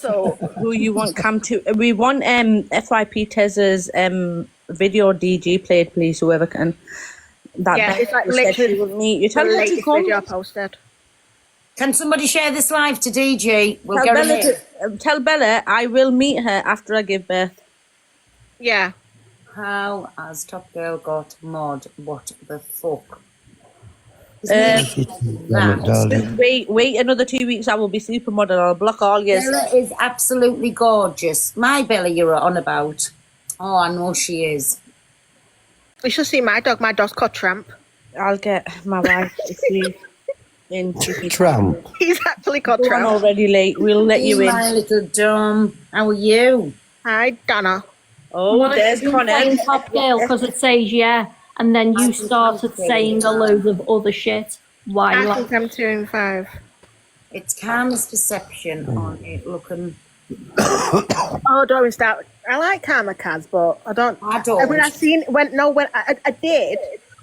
So who you want Cam to? We want FYP Tez's video DG played, please. Whoever can. Yeah, it's like literally will meet you. Tell the her to latest come. video I posted. Can somebody share this live to DG? We'll Tell get Bella, him in. tell Bella I will meet her after I give birth. Yeah. How has Top Girl got mod? What the fuck? Wait another 2 weeks. I will be supermodel. I'll block all yours. Bella is absolutely gorgeous. My Bella you're on about. Oh, I know she is. You should see my dog. My dog's called Tramp. I'll get my wife to see in Tramp. He's actually called Tramp. I'm already late. We'll let you in. My little Dom. How are you? Hi, Donna. Oh, there's Connor. Top Girl because it says yeah, and then you started saying a load of other shit. Why? I think I'm 2 and 5. It's Karma's perception on it looking. Oh, don't even start. I like Karma Kaz, but I don't. When I did,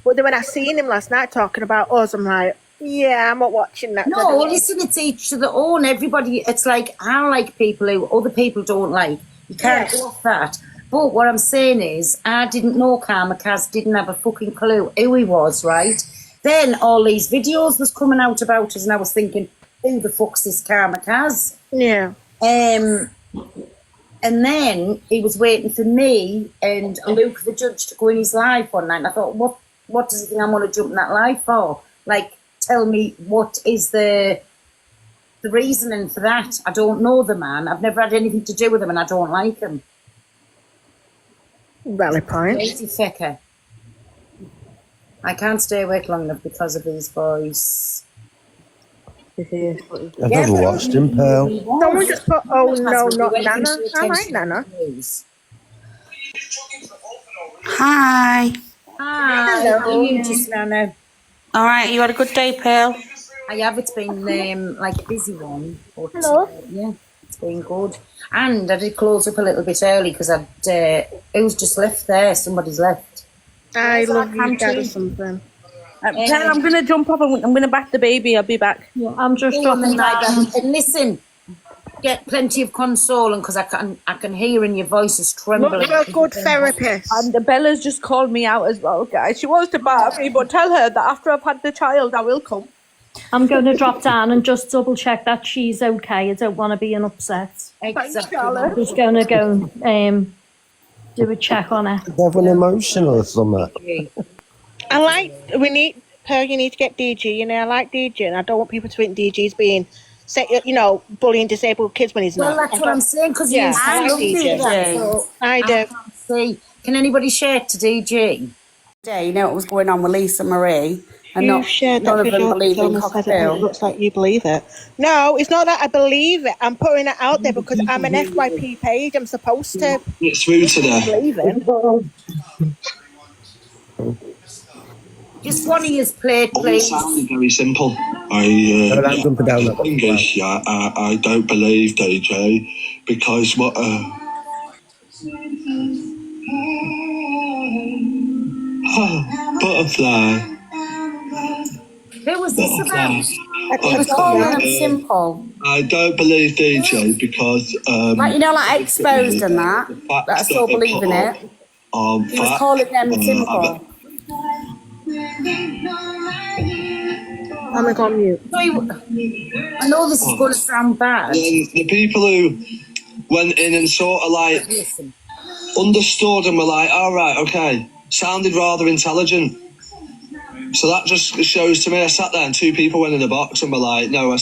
but then when I seen him last night talking about us, I'm like, yeah, I'm not watching that. No, listen, it's each to their own. Everybody, it's like I like people who other people don't like. You can't go off that. But what I'm saying is, I didn't know Karma Kaz, didn't have a fucking clue who he was, right? Then all these videos was coming out about us, and I was thinking, who the fuck's this Karma Kaz? Yeah. And then he was waiting for me and Luke, the judge, to go in his live one night. And I thought, what does he think I'm going to jump in that live for? Like, tell me what is the reasoning for that? I don't know the man. I've never had anything to do with him, and I don't like him. Valid point. Crazy fecker. I can't stay awake long enough because of his voice. I've never watched him, Pearl. Someone just put, oh no, not Nana. I like Nana. Hi. Hi. Hello. How are you just Nana? All right, you had a good day, Pearl? I have. It's been like a busy one. But, Hello. Yeah, it's been good. And I did close up a little bit early because it was just left there. Somebody's left. I love you, Dad, or something. Pearl, I'm going to jump up. I'm going to back the baby. I'll be back. Yeah, I'm just dropping down. And listen, get plenty of consoling because I can hear in your voice is trembling. Look, you're a good therapist. And Bella's just called me out as well, guys. She wants to batter me, but tell her that after I've had the child, I will come. I'm going to drop down and just double check that she's okay. I don't want to be an upset. Exactly. I'm just going to go do a check on her. Everyone emotional or something. I like, Pearl, you need to get DG, I like DG, and I don't want people to think DG's being, bullying disabled kids when he's not. Well, that's what I'm saying, because I like DG. I do. See, can anybody share to DG? You know what was going on with Lisa Marie, and You shared that none of them video. believe in It cocktail. looks like you believe it. No, it's not that I believe it. I'm putting it out there because I'm an FYP page. I'm supposed to It's through today. believe it. Just one of yours played, please. It sounded very simple. I don't believe DJ because what butterfly. Who was this about? It was calling them simple. I don't believe DJ because like exposed and that I still believe in it. He was calling them simple. I'm going to go on mute. I know this is going to sound bad. The people who went in and sort of like understood and were like, all right, okay, sounded rather intelligent. So that just shows to me, I sat there and two people went in the box and were like, no, I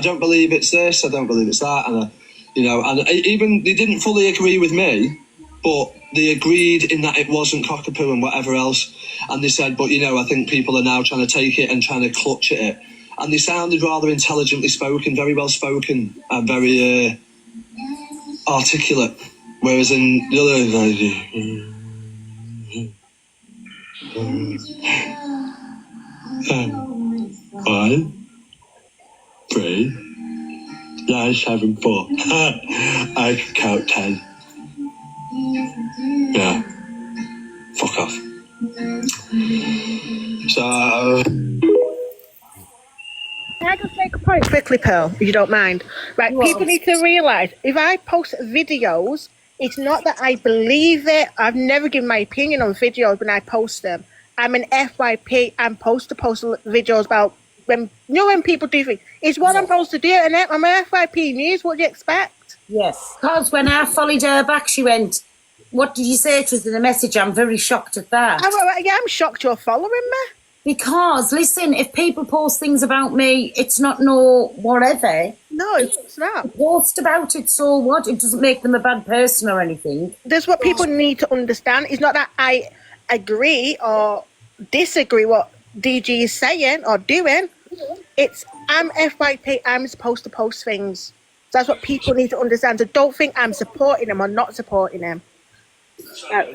don't believe it's this, I don't believe it's that. And, and even they didn't fully agree with me, but they agreed in that it wasn't cockapoo and whatever else. And they said, but, I think people are now trying to take it and trying to clutch at it. And they sounded rather intelligently spoken, very well spoken, and very articulate. Whereas in the other... 1, 3, 9, 7, 4. I can count 10. Yeah. Fuck off. So... Can I just make a point quickly? quickly, Pearl, if you don't mind. Right, people need to realise, if I post videos, it's not that I believe it. I've never given my opinion on videos when I post them. I'm an FYP. I'm supposed to post videos about when people do things. It's what I'm supposed to do, and I'm an FYP news. What do you expect? Yes. Because when I followed her back, she went, what did you say to us in the message? I'm very shocked at that. I'm shocked you're following me. Because, listen, if people post things about me, it's not no whatever. No, it's not. Post about it, so what? It doesn't make them a bad person or anything. That's what people need to understand. It's not that I agree or disagree what DG is saying or doing. It's I'm FYP. I'm supposed to post things. So that's what people need to understand. So don't think I'm supporting him or not supporting him.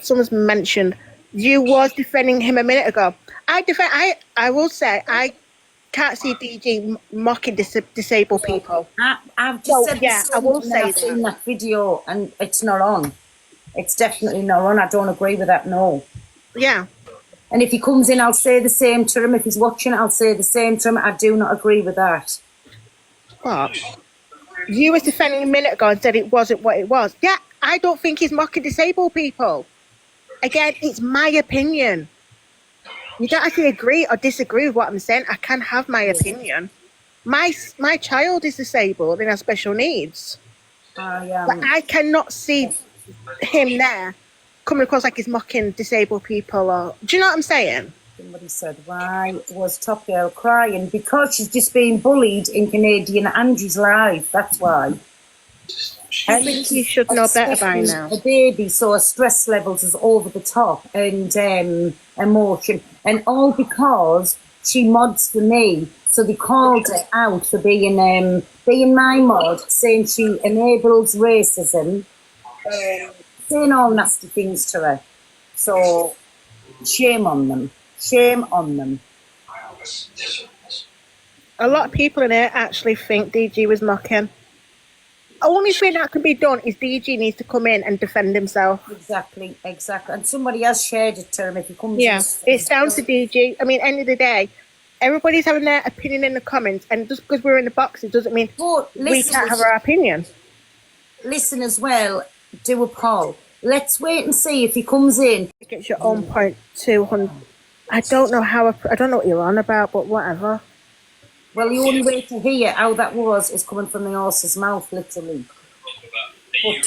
Someone's mentioned you was defending him a minute ago. I will say I can't see DG mocking disabled people. I've just said I will say I've seen that video and it's not on. It's definitely not on. I don't agree with that. No. Yeah. And if he comes in, I'll say the same to him. If he's watching, I'll say the same to him. I do not agree with that. What? You was defending a minute ago and said it wasn't what it was. Yeah, I don't think he's mocking disabled people. Again, it's my opinion. You don't actually agree or disagree with what I'm saying. I can have my opinion. My child is disabled and has special needs. But I cannot see him there coming across like he's mocking disabled people. Or do you know what I'm saying? Somebody said, why was Top Girl crying? Because she's just being bullied in Canadian Angie's live. That's why. I think you should know better by now. A baby, so her stress levels is over the top and emotion, and all because she mods for me. So they called her out for being my mod, saying she enables racism, saying all nasty things to her. So shame on them. Shame on them. A lot of people in here actually think DG was mocking. Only thing that can be done is DG needs to come in and defend himself. Exactly. And somebody else shared it to him if he comes in. It's down to DG. I mean, end of the day, everybody's having their opinion in the comments, and just because we're in the box, it doesn't mean we can't have our opinion. Listen as well, do a poll. Let's wait and see if he comes in. Get your own point 200. I don't know what you're on about, but whatever. Well, the only way to hear how that was is coming from the horse's mouth, literally. But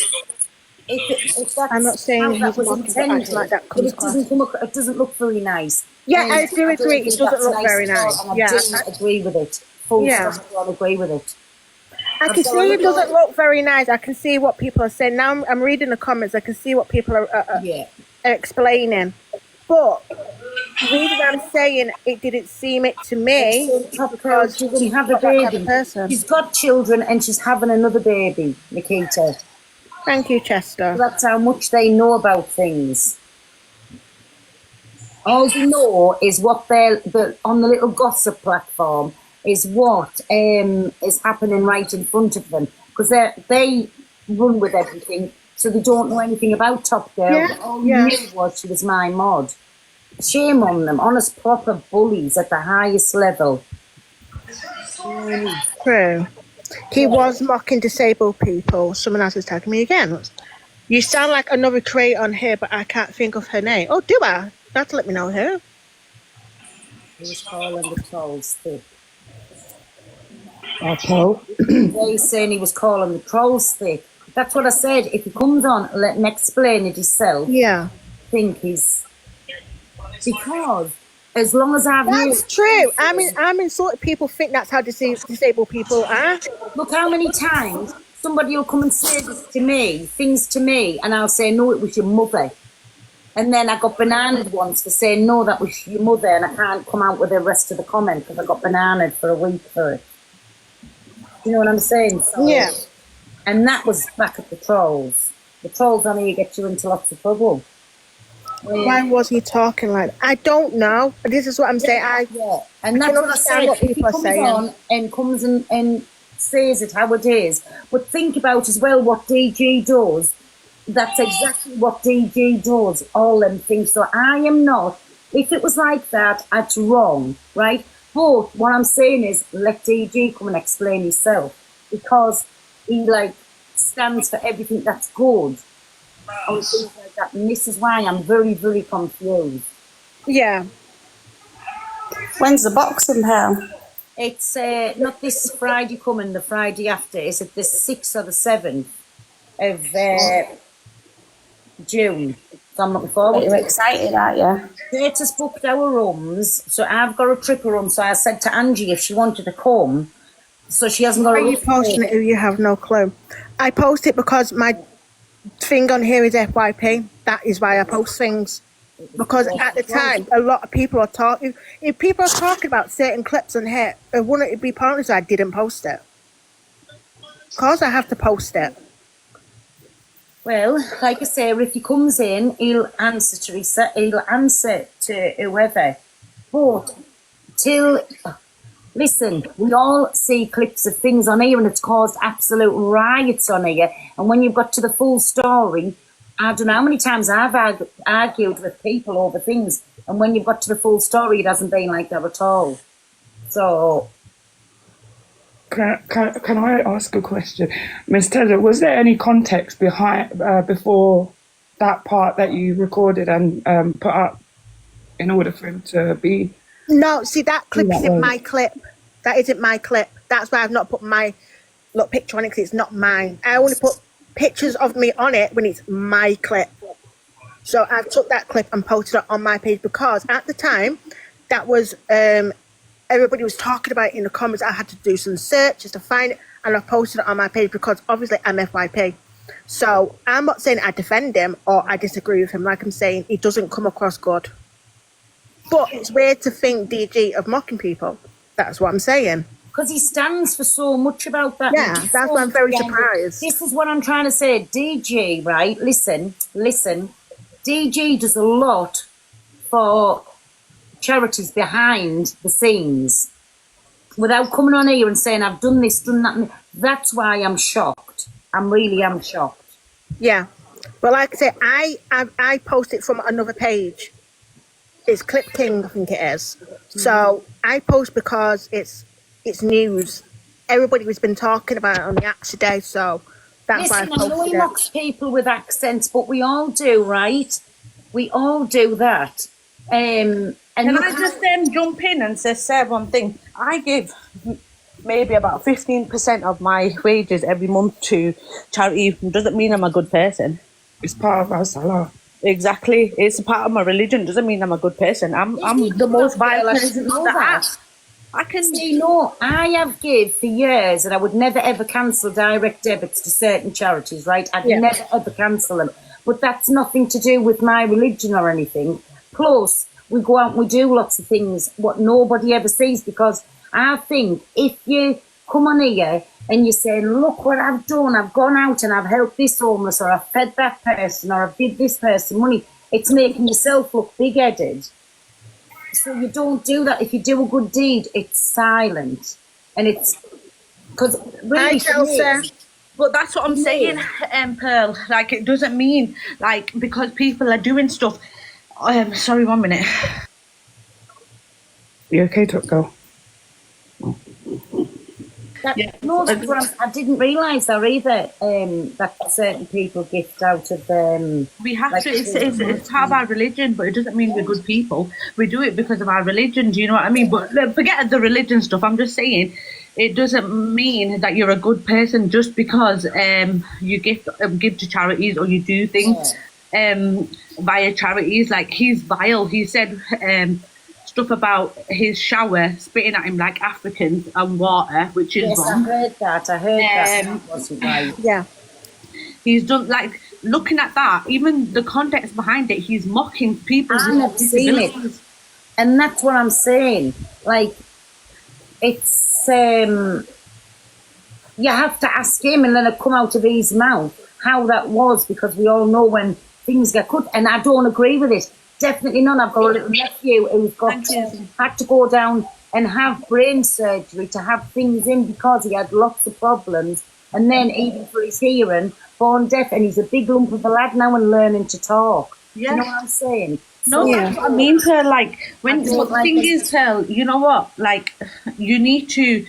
if that's I'm not saying that was intended, like that but it doesn't look very nice. Yeah, I do agree. It doesn't look very nice. I do agree with it. I agree with it. I can see it doesn't look very nice. I can see what people are saying. Now I'm reading the comments. I can see what people are explaining. But the reason I'm saying it didn't seem it to me because she didn't have a baby. She's got children and she's having another baby, Nikita. Thank you, Chester. That's how much they know about things. All they know is what they're on the little gossip platform is what is happening right in front of them, because they run with everything, so they don't know anything about Top Girl. All they knew was she was my mod. Shame on them, honest proper bullies at the highest level. True. He was mocking disabled people. Someone else is tagging me again. You sound like another creator on here, but I can't think of her name. Oh, do I? You have to let me know who. He was calling the trolls thick. Okay. They're saying he was calling the trolls thick. That's what I said. If he comes on, let him explain it himself. Yeah. I think he's... Because as long as I've... That's true. I'm insulted. People think that's how disabled people are. Look how many times somebody will come and say this to me, things to me, and I'll say, no, it was your mother. And then I got bananaed once for saying, no, that was your mother, and I can't come out with the rest of the comment because I got bananaed for a week for it. You know what I'm saying? So, yeah. And that was back at the trolls. The trolls only get you into lots of trouble. Why was he talking like that? I don't know. This is what I'm saying. And that's what I said. What if he comes on and comes and says it how it is, but think about as well what DG does. That's exactly what DG does. All them things. So I am not. If it was like that, that's wrong, right? But what I'm saying is, let DG come and explain himself, because he like stands for everything that's good and things like that. And this is why I'm very, very confused. Yeah. When's the boxing, pal? It's not this Friday coming, the Friday after. Is it the 6th or the 7th of June? So I'm looking forward You're to it. excited, aren't you? Kate has booked our rooms, so I've got a triple room. So I said to Angie if she wanted to come, so she hasn't got Why a are you room. posting it if you have no clue? I post it because my thing on here is FYP. That is why I post things. Because at the time, a lot of people are talking. If people are talking about certain clips on here, it wouldn't be pointless I didn't post it. Because I have to post it. Well, like I say, if he comes in, he'll answer to he'll answer to whoever. But listen, we all see clips of things on here and it's caused absolute riots on here. And when you've got to the full story, I don't know how many times I've argued with people over things. And when you've got to the full story, it hasn't been like that at all. So... Can I ask a question? Ms. Taylor, was there any context behind before that part that you recorded and put up in order for him to be... No, see, that clip isn't my clip. That isn't my clip. That's why I've not put my picture on it, because it's not mine. I only put pictures of me on it when it's my clip. So I've took that clip and posted it on my page because at the time, that was... everybody was talking about it in the comments. I had to do some searches to find it, and I posted it on my page because obviously I'm FYP. So I'm not saying I defend him or I disagree with him. Like I'm saying, he doesn't come across good. But it's weird to think DG of mocking people. That's what I'm saying. Because he stands for so much about that. Yeah, that's why I'm very surprised. This is what I'm trying to say. DG, right? Listen. DG does a lot for charities behind the scenes without coming on here and saying I've done this, done that. That's why I'm shocked. I really am shocked. Yeah, but like I said, I post it from another page. It's Clip King, I think it is. So I post because it's news. Everybody has been talking about it on the app today, so that's why I posted it. I know he mocks people with accents, but we all do, right? We all do that. And can I just jump in and say one thing? I give maybe about 15% of my wages every month to charity. Doesn't mean I'm a good person. It's part of our salah. Exactly. It's a part of my religion. Doesn't mean I'm a good person. I'm the most violent person on the app. I can see. No, I have give for years, and I would never ever cancel direct debits to certain charities. Right? I'd never ever cancel them. But that's nothing to do with my religion or anything. Plus, we go out and we do lots of things what nobody ever sees, because I think if you come on here and you say, look what I've done, I've gone out and I've helped this homeless, or I've fed that person, or I've give this person money, it's making yourself look big-headed. So you don't do that. If you do a good deed, it's silent. And it's... because really, but that's what I'm saying, Pearl. Like, it doesn't mean, like, because people are doing stuff... sorry, 1 minute. You okay, go? No, I didn't realise that either, that certain people gift out of them. We have to, it's part of our religion, but it doesn't mean we're good people. We do it because of our religion, do you know what I mean? But forget the religion stuff, I'm just saying, it doesn't mean that you're a good person just because you give to charities or you do things via charities. Like, he's vile. He said stuff about his shower spitting at him like Africans and water, which is wrong. I heard that. That wasn't right. Yeah. He's done, like, looking at that, even the context behind it, he's mocking people with disabilities. And that's what I'm saying. Like, it's, you have to ask him and let it come out of his mouth how that was, because we all know when things get cut, and I don't agree with it. Definitely none. I've got a little nephew who's had to go down and have brain surgery to have things in because he had lots of problems. And then even for his hearing, born deaf, and he's a big lump of a lad now and learning to talk. Yeah. You know what I'm saying? No, that's what I mean, Pearl. Like, when don't but the like thing this. is, Pearl, you know what? Like, you need to,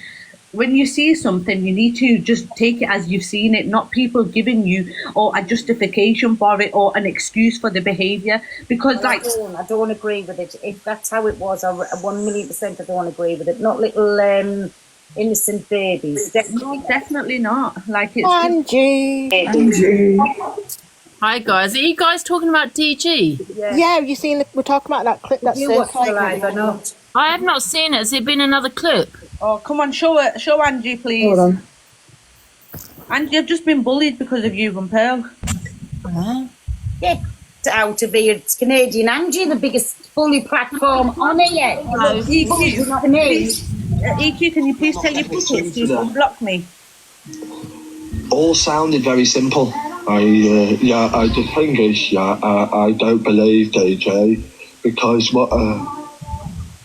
when you see something, you need to just take it as you've seen it, not people giving you or a justification for it or an excuse for the behaviour. Because, like, I don't agree with it. If that's how it was, 1,000,000% I don't agree with it. Not little innocent babies. Definitely. no, definitely not. Like, it's Angie. Hi guys, are you guys talking about DG? Yeah, you seen? We're talking about that clip. That's You watched the live or not? I have not seen it. Has it been another clip? oh, come on, show Angie, please. Hold on. Angie, I've just been bullied because of you and Pearl. Get out of here. It's Canadian Angie, the biggest bully platform on here. EQ, Not me. EQ, can you please tell your puppets you can block me? All sounded very simple. The thing is, I don't believe DJ because what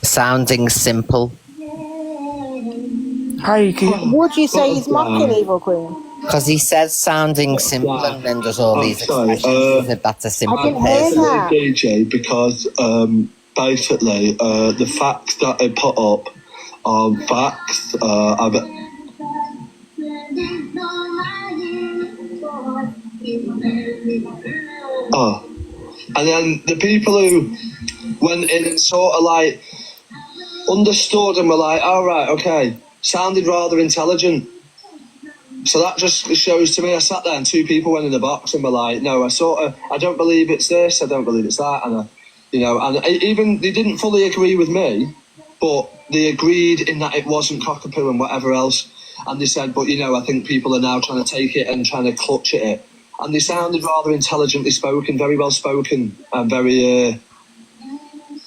Sounding simple. Hi, EQ. Would you say he's mocking Evil Queen? Because he says sounding simple and then does all these expressions as if that's a simple I didn't hear person. that. DJ because basically the facts that I put up are facts. And then the people who went in and sort of like understood and were like, all right, okay, sounded rather intelligent. So that just shows to me, I sat there and two people went in the box and were like, no, I don't believe it's this, I don't believe it's that. And, even they didn't fully agree with me, but they agreed in that it wasn't cockapoo and whatever else. And they said, but I think people are now trying to take it and trying to clutch at it. And they sounded rather intelligently spoken, very well spoken, and very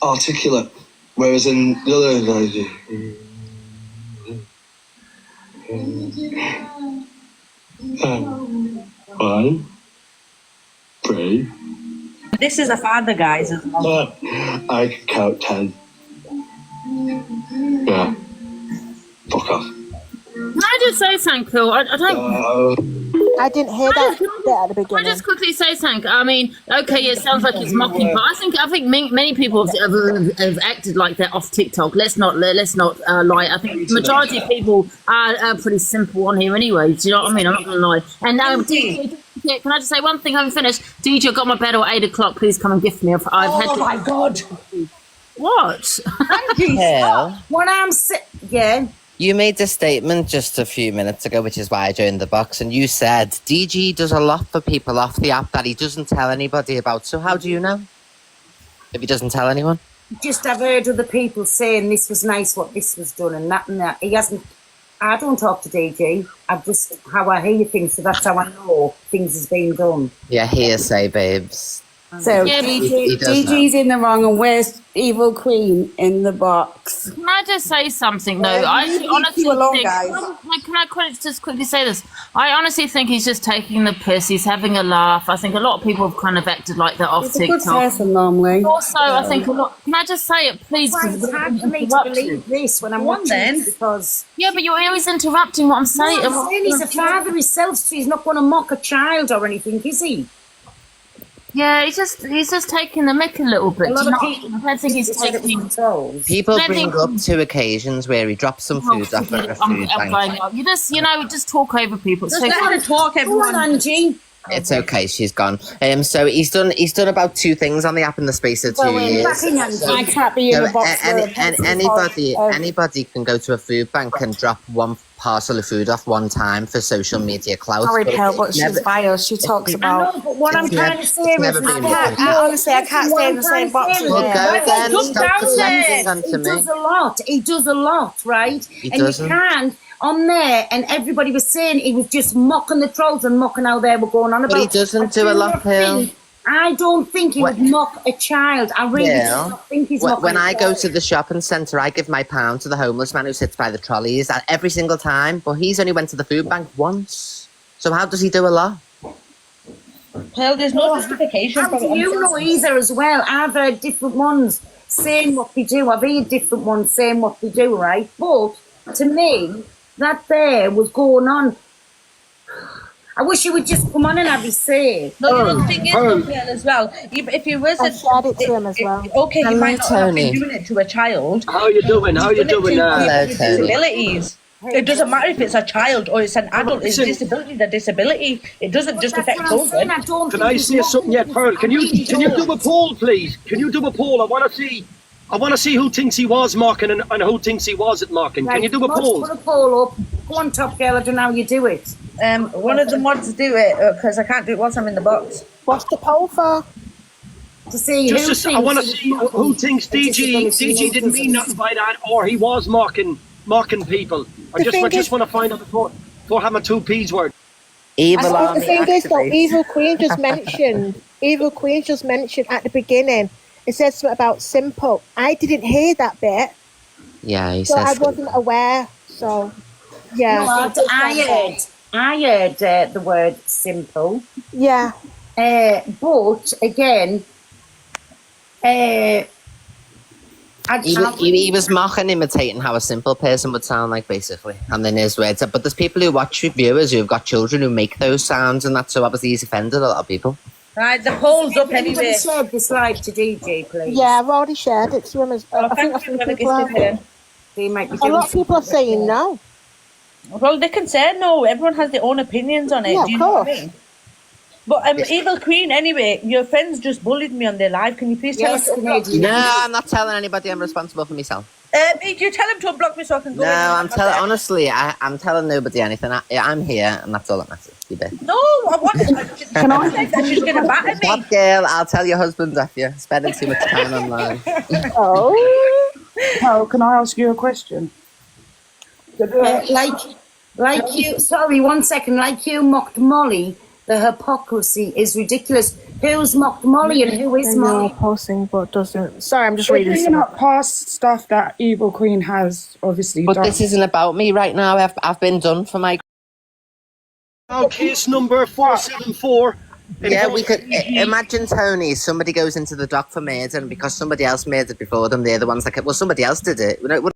articulate. Whereas in the other guys, 5, 3. This is a father, guys. As well. I can count 10. Yeah. Fuck off. Can I just say something, Phil? I don't. I didn't hear that bit at the Can I beginning. just quickly say something? I mean, okay, it sounds like it's mocking, but I think many people have acted like that off TikTok. Let's not lie. I think the majority of people are pretty simple on here anyway. Do you know what I mean? I'm not gonna lie. And DJ, can I just say one thing? I haven't finished. DJ, I got my bed at 8 o'clock. Please come and gift me. I've had to. My God. What? Hell, When I'm you made a statement just a few minutes ago, which is why I joined the box, and you said DG does a lot for people off the app that he doesn't tell anybody about. So how do you know if he doesn't tell anyone? just I've heard other people saying this was nice what this was done and that. He hasn't. I don't talk to DG. I've just how I hear things, so that's how I know things has been done. Yeah, hearsay, babes. So Yeah, he does DG's in the wrong, and where's Evil Queen in the box? Can I just say something though? I leave honestly you alone, think. guys. Can I just quickly say this? I honestly think he's just taking the piss. He's having a laugh. I think a lot of people have kind of acted like that off He's a good TikTok. person normally. Also, I think a lot. Can I just say it, please? Why Because it's hard for me to believe this when I'm watching it because yeah, but you're always interrupting what I'm saying. I'm saying he's a father himself, so he's not going to mock a child or anything, is he? Yeah, he's just taking the mick a little bit. A lot Do you of know- people- I don't think he's taking. People Let bring me- up 2 occasions where he dropped some food off at a food I'm bank. going up. You just talk over people. Just So- let her talk, Go on, everyone. Angie. It's okay, she's gone. So he's done about 2 things on the app in the space of 2 years. I can't be in the box. Anybody can go to a food bank and drop 1 parcel of food off 1 time for social media clout. Sorry, but Pearl, but she's never- bio. She talks I about. know, but what I'm trying to say is, never been Honestly, I can't stay in the same box with Well, him. go then. Jump Stop down deflecting there. onto he me. does a lot. He does a lot, right? He and doesn't. you can't on there, and everybody was saying he was just mocking the trolls and mocking how they were going on about. But he doesn't do a lot, Pearl. I don't think he would mock a child. I really do not think he's mocking When a I go child. to the shopping centre, I give my pound to the homeless man who sits by the trolleys every single time. But he's only went to the food bank once. So how does he do a lot? Pearl, there's no justification How for do it. you know either as well? I've heard different ones saying what they do. I've heard different ones saying what they do, right? But to me, that there was going on. I wish you would just come on and have his say. No, you know the thing is, Gabrielle, as well. If he wasn't, I shared it to him as well. Okay, he Hello, might not have been Tony. doing it to a child. How you doing? How you doing? People Hello, with Tony. disabilities. It doesn't matter if it's a child or it's an adult. It's listen. disability. The disability. It doesn't just affect children. Can I say something yet, Pearl? Can you do a poll, please? Can you do a poll? I want to see who thinks he was mocking and who thinks he wasn't mocking. Can you do a poll? Put a poll up. Go on, Top Girl. I don't know how you do it. One of the mods do it because I can't do it once I'm in the box. What's the poll for? To see I want to see who thinks DG didn't mean nothing by that, or he was mocking people. I just want to find out before having 2P's word. Evil The Army thing is, though, activate. Evil Queen just mentioned at the beginning. It says something about simple. I didn't hear that bit, Yeah, he so says. I wasn't aware. So, yeah. No, I heard the word simple. Yeah. But again, He was mocking, imitating how a simple person would sound like, basically. And then his words. But there's people who watch viewers who've got children who make those sounds, and that's so obviously he's offended a lot of people. Right, the poll's up anyway. Share this live to DJ, please. Yeah, I've already shared it to him as well. I think people are. A lot of people are saying no. Well, they can say no. Everyone has their own opinions on it. Yeah, Do you of know what I course. mean? But Evil Queen, anyway, your friends just bullied me on their live. Can you please tell us? No, I'm not telling anybody. I'm responsible for myself. You tell him to unblock me so I can go. No, I'm telling. Honestly, I'm telling nobody anything. I'm here, and that's all that matters. You bet. No, I want to. Can I say that she's going to batter me? What girl? I'll tell your husband off you. Spending too much time online. Carol, can I ask you a question? Like you. Sorry, 1 second. Like you mocked Molly. The hypocrisy is ridiculous. Who's mocked Molly and who is Molly? Posting, but doesn't. Sorry, I'm just We're reading. bringing up past stuff that Evil Queen has obviously But done. this isn't about me right now. I've been done for my. Now, case number 474. Yeah, we could imagine Tony. Somebody goes into the dock for murder, and because somebody else murdered before them, they're the ones that. Well, somebody else did it. It wouldn't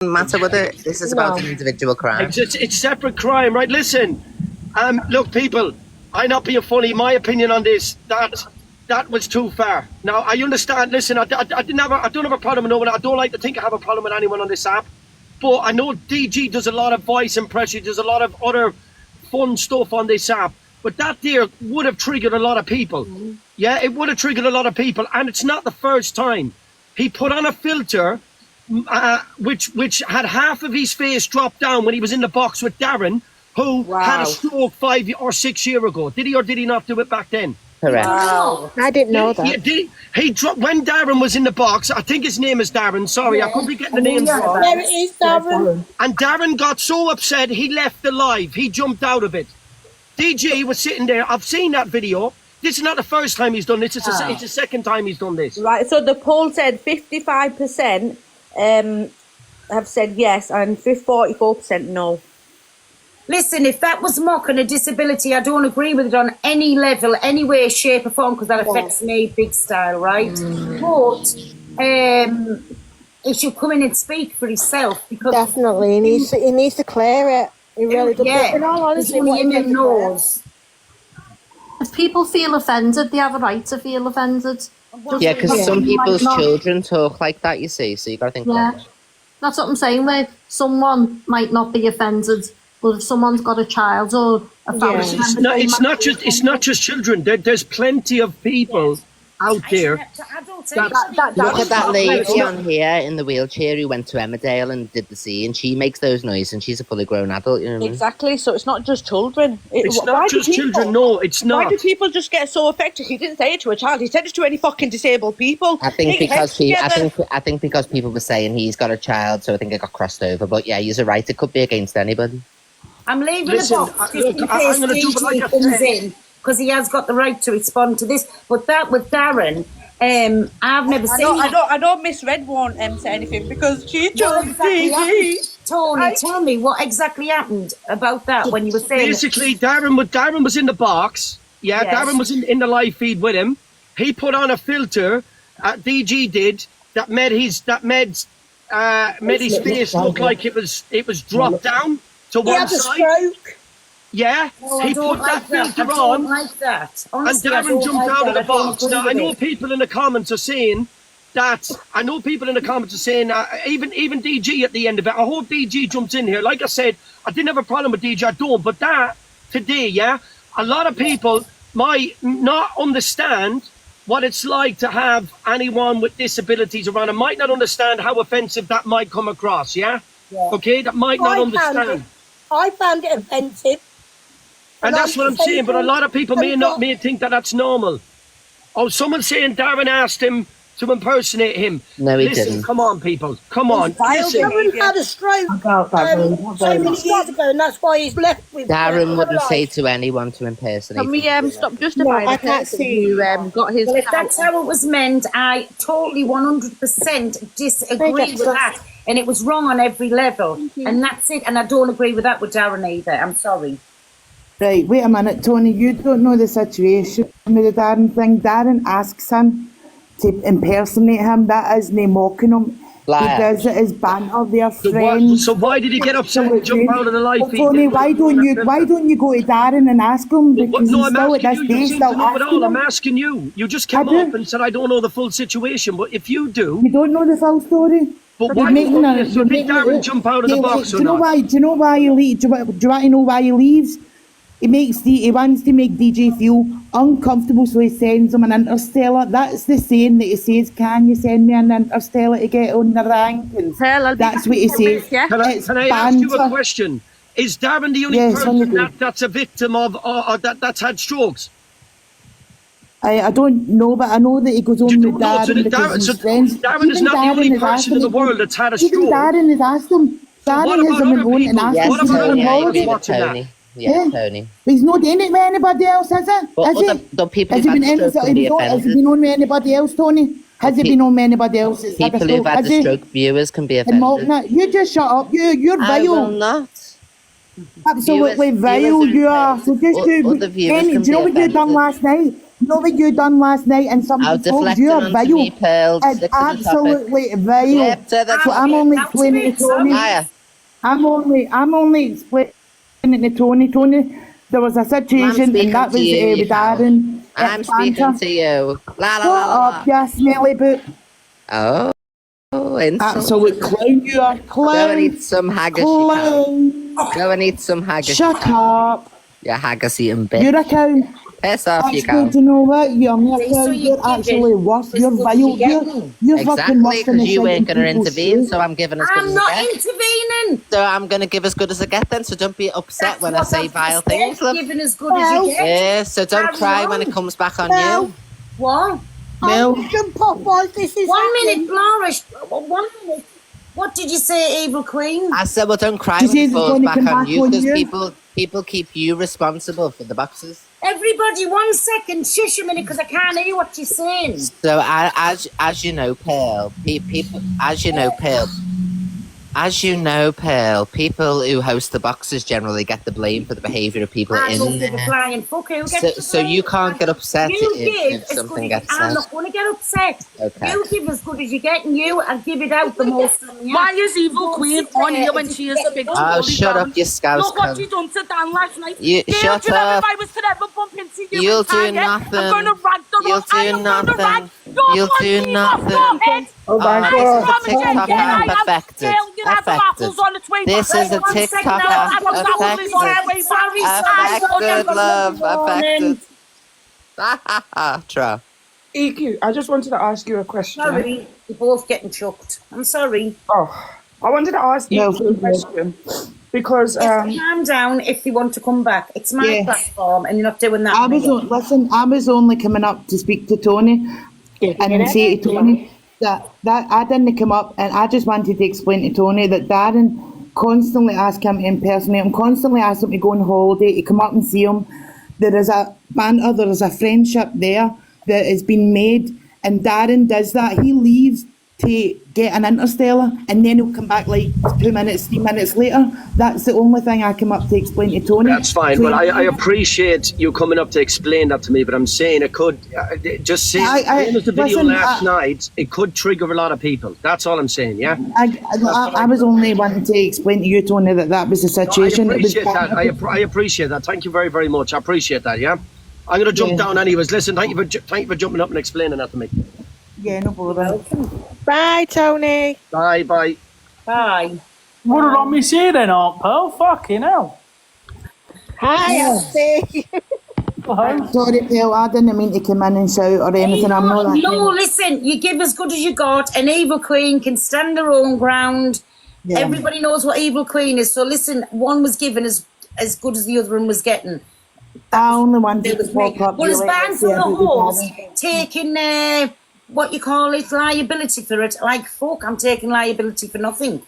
matter whether this is about an individual crime. It's separate crime, right? Listen, look, people. I'm not being funny. My opinion on this, that was too far. Now I understand. Listen, I don't have a problem with no one. I don't like to think I have a problem with anyone on this app. But I know DG does a lot of voice impressions. There's a lot of other fun stuff on this app. But that there would have triggered a lot of people. Yeah, it would have triggered a lot of people. And it's not the first time. He put on a filter which had half of his face dropped down when he was in the box with Darren, who had a stroke 5 or 6 years ago. Did he or did he not do it back then? Correct. Wow. I didn't know that. He dropped when Darren was in the box. I think his name is Darren. Sorry, I could be getting the names wrong. There it is, Darren. And Darren got so upset he left the live. He jumped out of it. DG was sitting there. I've seen that video. This is not the first time he's done this. It's the second time he's done this. Right. So the poll said 55% have said yes and 44% no. Listen, if that was mocking a disability, I don't agree with it on any level, any way, shape or form, because that affects me big style, right? But he should come in and speak for himself. Because definitely, he needs to clear it. He really does. Yeah, in all honesty, only him knows. If people feel offended, they have a right to feel offended. Yeah, because some people's children talk like that, you see, so you got to think about it. That's what I'm saying, where someone might not be offended, but if someone's got a child or a family member... It's not just children. There's plenty of people out there. Look at that lady on here in the wheelchair who went to Emmerdale and did the scene. She makes those noises and she's a fully grown adult, you know what I mean? Exactly, so it's not just children. It's not just children, no, it's not. Why do people just get so affected? He didn't say it to a child, he said it to any fucking disabled people. I think because people were saying he's got a child, so I think it got crossed over. But yeah, you're right, it could be against anybody. I'm leaving the box just in case DG comes in, because he has got the right to respond to this. But that with Darren, I've never seen it. I know Miss Red won't say anything because she told DG. Tony, tell me what exactly happened about that when you were saying... Basically, Darren was in the box. Yeah, yes. Darren was in the live feed with him. He put on a filter, DG did, that made his face look like it was dropped down to one side. Stroke. Yeah, No, he I don't put like that that. I filter don't on, like that. and Honestly, I Darren don't jumped like out of that. the I don't box. agree Now I with know it. people in the comments are saying that. I know people in the comments are saying even DG at the end of it. I hope DG jumps in here. Like I said, I didn't have a problem with DG. I don't, but that today, yeah, a lot of people might not understand what it's like to have anyone with disabilities around and might not understand how offensive that might come across, yeah? Okay, that might not understand. I found it offensive. And that's what I'm saying, but a lot of people may think that that's normal. Oh, someone's saying Darren asked him to impersonate him. No, he Listen, didn't. come on, people. Come on. Listen. Darren had a stroke so many years ago, and that's why he's left with. Darren wouldn't say to anyone to impersonate. Can we stop No, justifying I the can't person see. who got his Well, if that's how it was meant, I totally 100% disagree with that. And it was wrong on every level. And that's it. And I don't agree with that with Darren either. I'm sorry. Right, wait a minute, Tony, you don't know the situation with the Darren thing. Darren asks him to impersonate him. That isn't mocking him. Liar. He does it as banter, they're friends. So why did he get upset and jump out of the live feed? Tony, why don't you go to Darren and ask him? Because No, he's I'm still at asking this you. You day seem still to know it asking all. I'm him. asking you. You just came up and said, I don't know the full situation. But if you do... You don't know the full story? But why did Darren jump out of the box or not? Do you know why he leaves? Do you want to know why he leaves? He wants to make DJ feel uncomfortable, so he sends him an interstellar. That's the saying that he says, can you send me an interstellar to get on the rankings? That's what he says. Can I ask you a question? Is Darren the only person that's a victim of, or that's had strokes? I don't know, but I know that he goes on with Darren because he's friends. Darren is not the only person in the world that's had a stroke. Even Darren has asked him. Darren has been going and asked him to go on holiday. Tony. He's not doing it with anybody else, has he? But the people who've had a stroke can be offended. Has he been on with anybody else, Tony? Has he been on with anybody else? People who've had the stroke, viewers can be offended. You just shut up. You're vile. I will not. Absolutely vile you are. So just do you know what you done last night? You know what you done last night and somebody told you are vile. It's absolutely vile. So I'm only explaining to Tony. I'm only explaining to Tony. There was a situation and that was with Darren. I'm speaking to you. La la la la. Shut up, you smelly boot. Oh, absolute clown you are. Clown. Go and eat some haggis. Go and eat some haggis. Shut up. You haggis eating bitch. You're a cow. Piss off, you cow. Do you know what? You're not a cow. You're actually worse. You're vile. You're fucking worse than because you weren't going to intervene, so I'm giving as good as I get. I'm not intervening. So I'm going to give as good as I get then, so don't be upset when I say vile things. Giving as good as you get. Yeah, so don't cry when it comes back on you. What? Mel. 1 minute, Laura. 1 minute. What did you say, Evil Queen? I said, well, don't cry when it falls back on you, because people keep you responsible for the boxes. Everybody, 1 second, shush a minute, because I can't hear what you're saying. So, as you know, Pearl, people who host the boxes generally get the blame for the behaviour of people in there. So you can't get upset if something gets said. I'm not going to get upset. Okay. You give as good as you get, and and give it out the most. Why is Evil Queen on here when she is a big shut up, you scouse. Look what she done to Dan last night. Shut up. If I was to ever bump into you, you'll do nothing. I'm going to rag the You'll do nothing. You'll do nothing. Oh my God. This is a TikToker perfected. This is a TikToker perfected. Love. Affected. Tra. EQ, I just wanted to ask you a question. Sorry, you're both getting chucked. I'm sorry. Oh, I wanted to ask you a question. Because calm down if you want to come back. It's my platform, and you're not doing that. I was only coming up to speak to Tony and say to Tony that I didn't come up, and I just wanted to explain to Tony that Darren constantly asked him to impersonate him, constantly asked him to go on holiday, to come up and see him. There is a banter, there is a friendship there that has been made, and Darren does that. He leaves to get an interstellar, and then he'll come back like 2 minutes, 3 minutes later. That's the only thing I come up to explain to Tony. That's fine. So Well, I appreciate you coming up to explain that to me, but I'm saying it could just see the video last night. It could trigger a lot of people. That's all I'm saying. Yeah. I was only wanting to explain to you, Tony, that was the situation. No, I appreciate that. I appreciate that. Thank you very, very much. I appreciate that. Yeah. I'm going to jump down anyways. Listen, thank you for jumping up and explaining that to me. Yeah, no bother. Bye, Tony. Bye. Bye. What did I miss here then, Aunt Pearl? Fucking hell. Hi, Elsie. Sorry, Pearl, I didn't mean to come in and shout or anything. I'm not that. No, listen, you give as good as you got. An evil queen can stand her own ground. Yeah. Everybody knows what evil queen is. So listen, one was given as good as the other one was getting. I only wanted to walk up. Well, it's banned from the horse taking what you call it, liability for it. Like, fuck, I'm taking liability for nothing.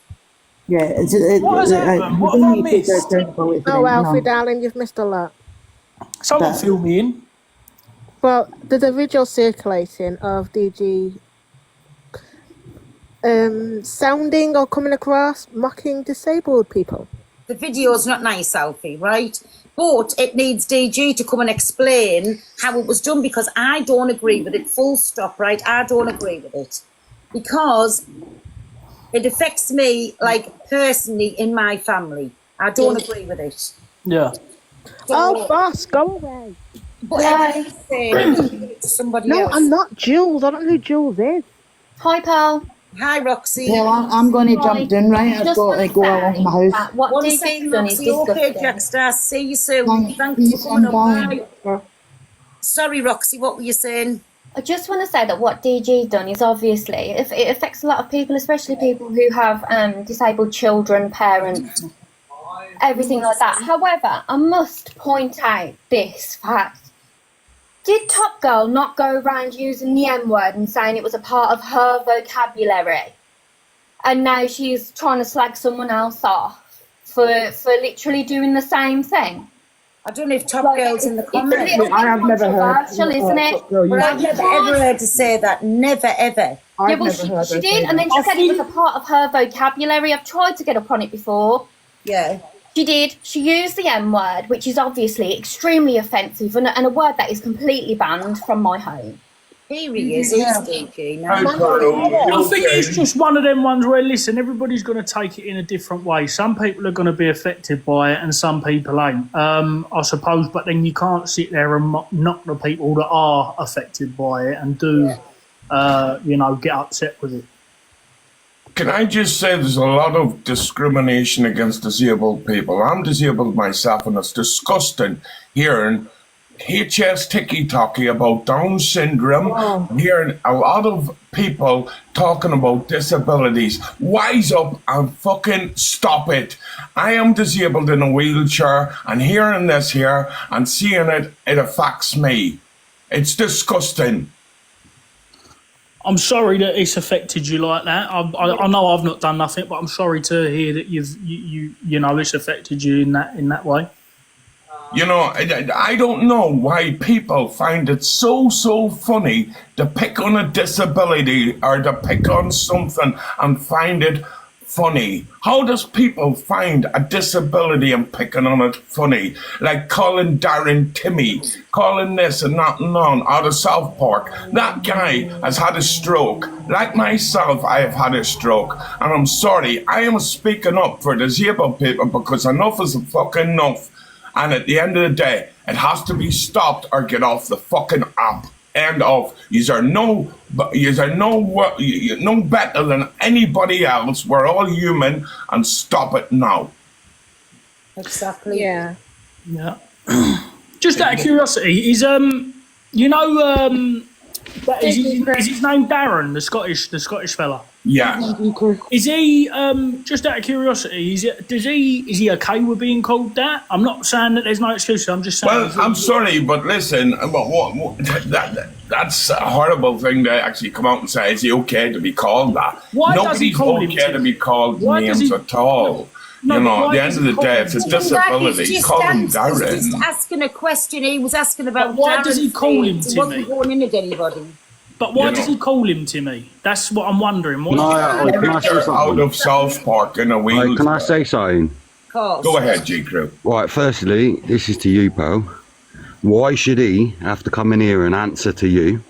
Yeah, what have I missed? Oh, Alfie, darling, you've missed a lot. Someone fill me in. Well, there's a video circulating of DG sounding or coming across mocking disabled people. The video's not nice, Alfie, right? But it needs DG to come and explain how it was done, because I don't agree with it. Full stop, right? I don't agree with it. Because it affects me, like, personally in my family. I don't agree with it. Yeah. So, boss, go away. But somebody else. No, I'm not Jules. I don't know who Jules is. Hi, Pearl. Hi, Roxy. Yeah, I'm going to jump down, right? I've got to go along my house. What are you saying, Roxy? Okay, Jackstar. See you soon. Thank you for coming up. Sorry, Roxy, what were you saying? I just want to say that what DG done is obviously, it affects a lot of people, especially people who have disabled children, parents, everything like that. However, I must point out this fact. Did Top Girl not go around using the M-word and saying it was a part of her vocabulary? And now she's trying to slag someone else off for literally doing the same thing? I don't know if Top Girl's in the comments. I have never heard. Isn't it? But I've never ever heard her say that. Never, ever. Yeah, well, she did, and then she said it was a part of her vocabulary. I've tried to get up on it before. Yeah. She did. She used the M-word, which is obviously extremely offensive and a word that is completely banned from my home. Here he is, he's DG. I think it's just one of them ones where, listen, everybody's going to take it in a different way. Some people are going to be affected by it and some people ain't, I suppose. But then you can't sit there and knock the people that are affected by it and get upset with it. Can I just say there's a lot of discrimination against disabled people. I'm disabled myself, and it's disgusting hearing HS ticky-tacky about Down syndrome, hearing a lot of people talking about disabilities. Wise up and fucking stop it. I am disabled in a wheelchair, and hearing this here and seeing it affects me. It's disgusting. I'm sorry that it's affected you like that. I know I've not done nothing, but I'm sorry to hear that it's affected you in that way. You know, I don't know why people find it so funny to pick on a disability or to pick on something and find it funny. How does people find a disability and picking on it funny? Like calling Darren Timmy, calling this and that and on out of South Park. That guy has had a stroke. Like myself, I have had a stroke. And I'm sorry, I am speaking up for disabled people because enough is fucking enough. And at the end of the day, it has to be stopped or get off the fucking app. End of. You're no better than anybody else. We're all human, and stop it now. Exactly. Yeah. Yeah. Just out of curiosity, is his name Darren, the Scottish fella? Yeah. Is he just out of curiosity? Is he okay with being called that? I'm not saying that there's no excuse. I'm just saying. Well, I'm sorry, but listen, that's a horrible thing to actually come out and say. Is he okay to be called that? Why Nobody's does he call okay to be called names at all. No, you know, at the why end of the day, it's a disability. Call him Darren. He's just asking a question. He was asking about Why Darren's does he call him He wasn't going in at anybody. But why does he call him Timmy? That's what I'm wondering. Can I say something? Out of South Park in a wheelchair. Right, can I say something? Of course. Go ahead, G Crew. Right, firstly, this is to you, pal. Why should he have to come in here and answer to you?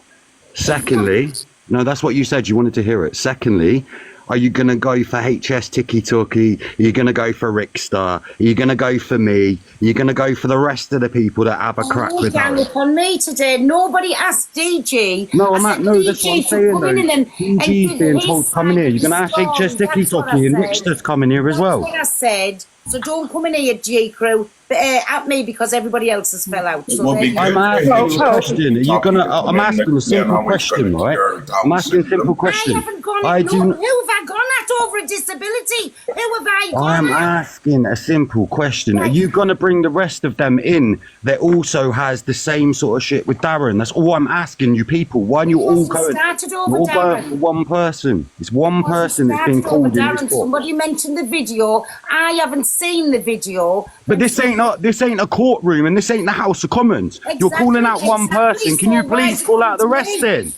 Secondly, no, that's what you said. You wanted to hear it. Secondly, are you going to go for HS Tiki Talkie? Are you going to go for Rickstar? Are you going to go for me? Are you going to go for the rest of the people that have a crack with gang Darren? up on me today. Nobody asked DG. No, I said no, that's what I'm DG saying, come in though. and DG's being told to come in here. You're going to ask HS Tiki Talkie and Rickstar's coming here as well. That's what I said. So don't come in here, G Crew, at me because everybody else has fell out. So I'm asking a question. Are you gonna? I'm asking a simple question, right? I'm asking a simple question. I haven't gone at who have I gone at over a disability? Who have I gone I'm at? asking a simple question. Are you going to bring the rest of them in that also has the same sort of shit with Darren? That's all I'm asking you people. Why are you all going? Started over You're all going Darren. for one person. It's one person that's been Started over called in Darren. this book. Somebody mentioned the video. I haven't seen the video. But this ain't a courtroom and this ain't the House of Commons. You're calling out one person. Can you please call out the rest then?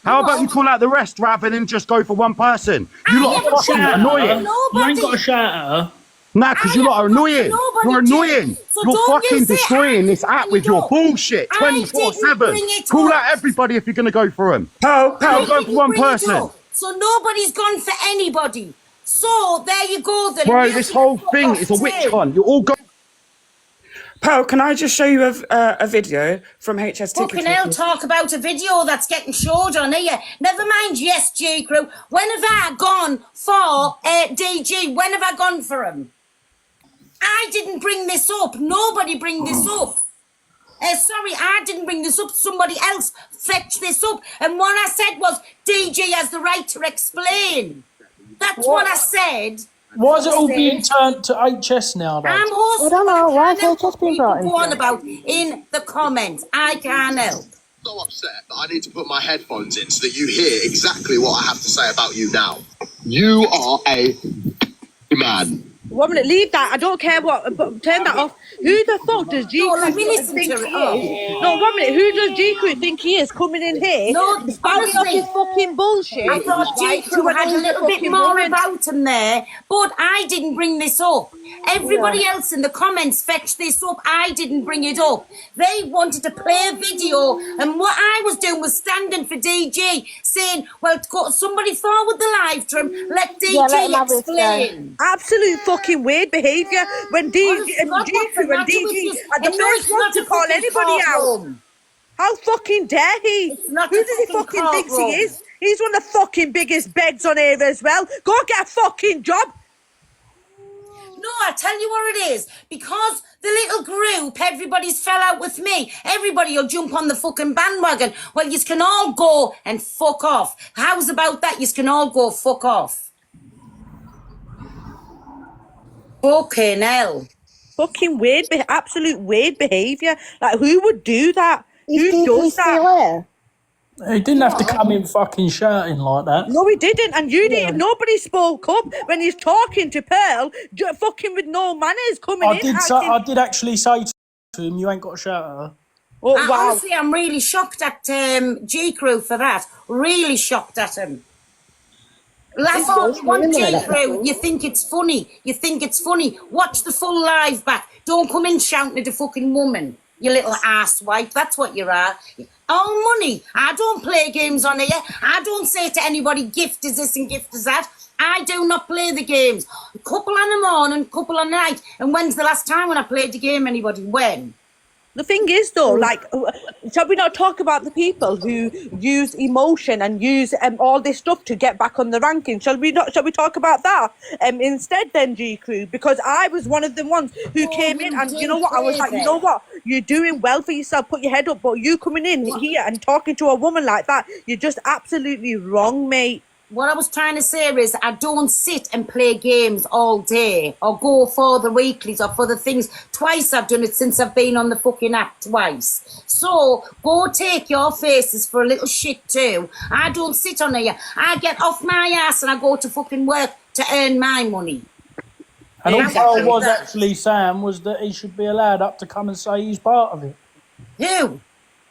How about you call out the rest rather than just go for one person? You lot are fucking annoying. You ain't got a shout at her. Nah, because you lot are annoying. You're annoying. You're fucking destroying this app with your bullshit 24/7. Call out everybody if you're going to go for them. Go for one person. So nobody's gone for anybody. So there you go then. Bro, this whole thing is a witch hunt. You're all going. Pal, can I just show you a video from HS Ticket? Fucking hell, talk about a video that's getting showed on here. Never mind, yes, J Crew. When have I gone for DG? When have I gone for him? I didn't bring this up. Nobody bring this up. Sorry, I didn't bring this up. Somebody else fetched this up. And what I said was DG has the right to explain. That's what I said. Why is it all being turned to HS now, though? I'm hosting. I don't know. Why is HS being brought Go on into it? about in the comments. I can't help. So upset that I need to put my headphones in so that you hear exactly what I have to say about you now. You are a man. 1 minute, leave that. I don't care what. Turn that off. Who the fuck does G Crew think he is? No, 1 minute. Who does G Crew think he is coming in here? No, spouting off his fucking bullshit. I thought G Crew had a little bit more about him there, but I didn't bring this up. Everybody else in the comments fetched this up. I didn't bring it up. They wanted to play a video, and what I was doing was standing for DG, saying, well, somebody forward the live to him, let DG explain. Absolute fucking weird behaviour when DG and DG are the first one to call anybody out. How fucking dare he? Who does he fucking think he is? He's one of the fucking biggest beds on here as well. Go get a fucking job. No, I tell you what it is. Because the little group, everybody's fell out with me. Everybody will jump on the fucking bandwagon. Well, you can all go and fuck off. How's about that? You can all go fuck off. Fucking hell. Fucking weird, absolute weird behaviour. Like, who would do that? Who does that? He didn't have to come in fucking shouting like that. No, he didn't, and you didn't. Nobody spoke up when he's talking to Pearl, fucking with no manners coming in. I did actually say to him, you ain't got to shout at her. Oh, wow. Honestly, I'm really shocked at G Crew for that. Really shocked at him. Laugh all you want, G Crew. You think it's funny. You think it's funny. Watch the full live back. Don't come in shouting at the fucking woman. You little asswipe. That's what you are. All money. I don't play games on here. I don't say to anybody, gift is this and gift is that. I do not play the games. A couple on the morning, couple on the night. And when's the last time when I played the game, anybody? When? The thing is, though, like, shall we not talk about the people who use emotion and use all this stuff to get back on the ranking? Shall we talk about that instead then, G Crew? Because I was one of the ones who came in and, you know what, I was like, you know what, you're doing well for yourself, put your head up, but you coming in here and talking to a woman like that, you're just absolutely wrong, mate. What I was trying to say is I don't sit and play games all day or go for the weeklies or for the things. Twice I've done it since I've been on the fucking app twice. So go take your faces for a little shit too. I don't sit on here. I get off my ass and I go to fucking work to earn my money. And all I was actually saying was that he should be allowed up to come and say he's part of it. Who?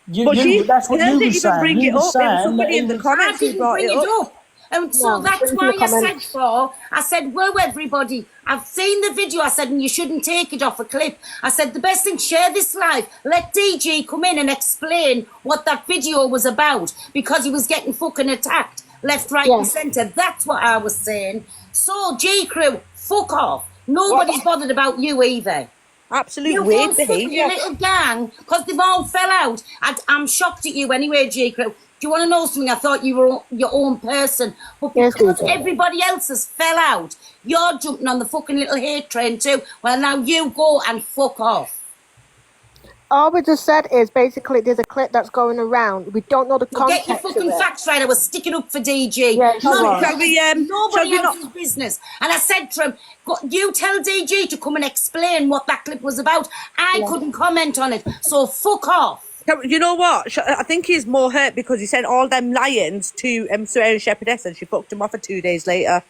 That's what you were saying. Bring You it were up. It was saying somebody that in the he comments who brought it up. And so No, that's it's in why the I said comments. I said, whoa, everybody, I've seen the video. I said, and you shouldn't take it off a clip. I said, the best thing, share this live. Let DG come in and explain what that video was about because he was getting fucking attacked left, right, and centre. That's what I was saying. So, G Crew, fuck off. Nobody's bothered about you either. Absolute You weird go sit with your little gang because they've all fell out. I'm shocked at you anyway, G Crew. Do you want to know something? I thought you were your own person. But because everybody else has fell out, you're jumping on the fucking little hate train too. Well, now you go and fuck off. All we just said is basically there's a clip that's going around. We don't know the context. Get your fucking facts right. I was sticking up for DG. Nobody else's business. And I said to him, you tell DG to come and explain what that clip was about. I couldn't comment on it. So fuck off. You know what? I think he's more hurt because he sent all them lions to Sir Shepherdess and she fucked him off for 2 days later.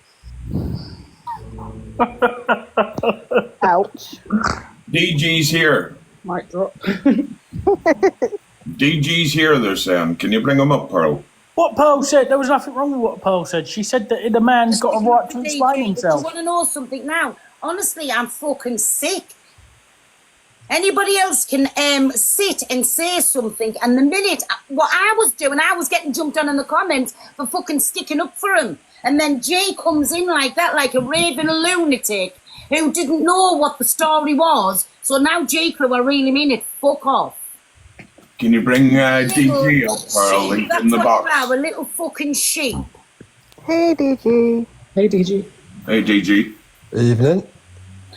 Ouch. DG's here. Mic drop. DG's here, they're saying. Can you bring him up, Pearl? What Pearl said, there was nothing wrong with what Pearl said. She said that the man's got a right to explain himself. You want to know something now? Honestly, I'm fucking sick. Anybody else can sit and say something, and the minute what I was doing, I was getting jumped on in the comments for fucking sticking up for him. And then Jay comes in like that, like a raving lunatic who didn't know what the story was. So now J Crew, I really mean it, fuck off. Can you bring DG up, Pearl, in the box? That's what a little fucking sheep. Hey, DG. Hey, DG. Hey, DG. Evening.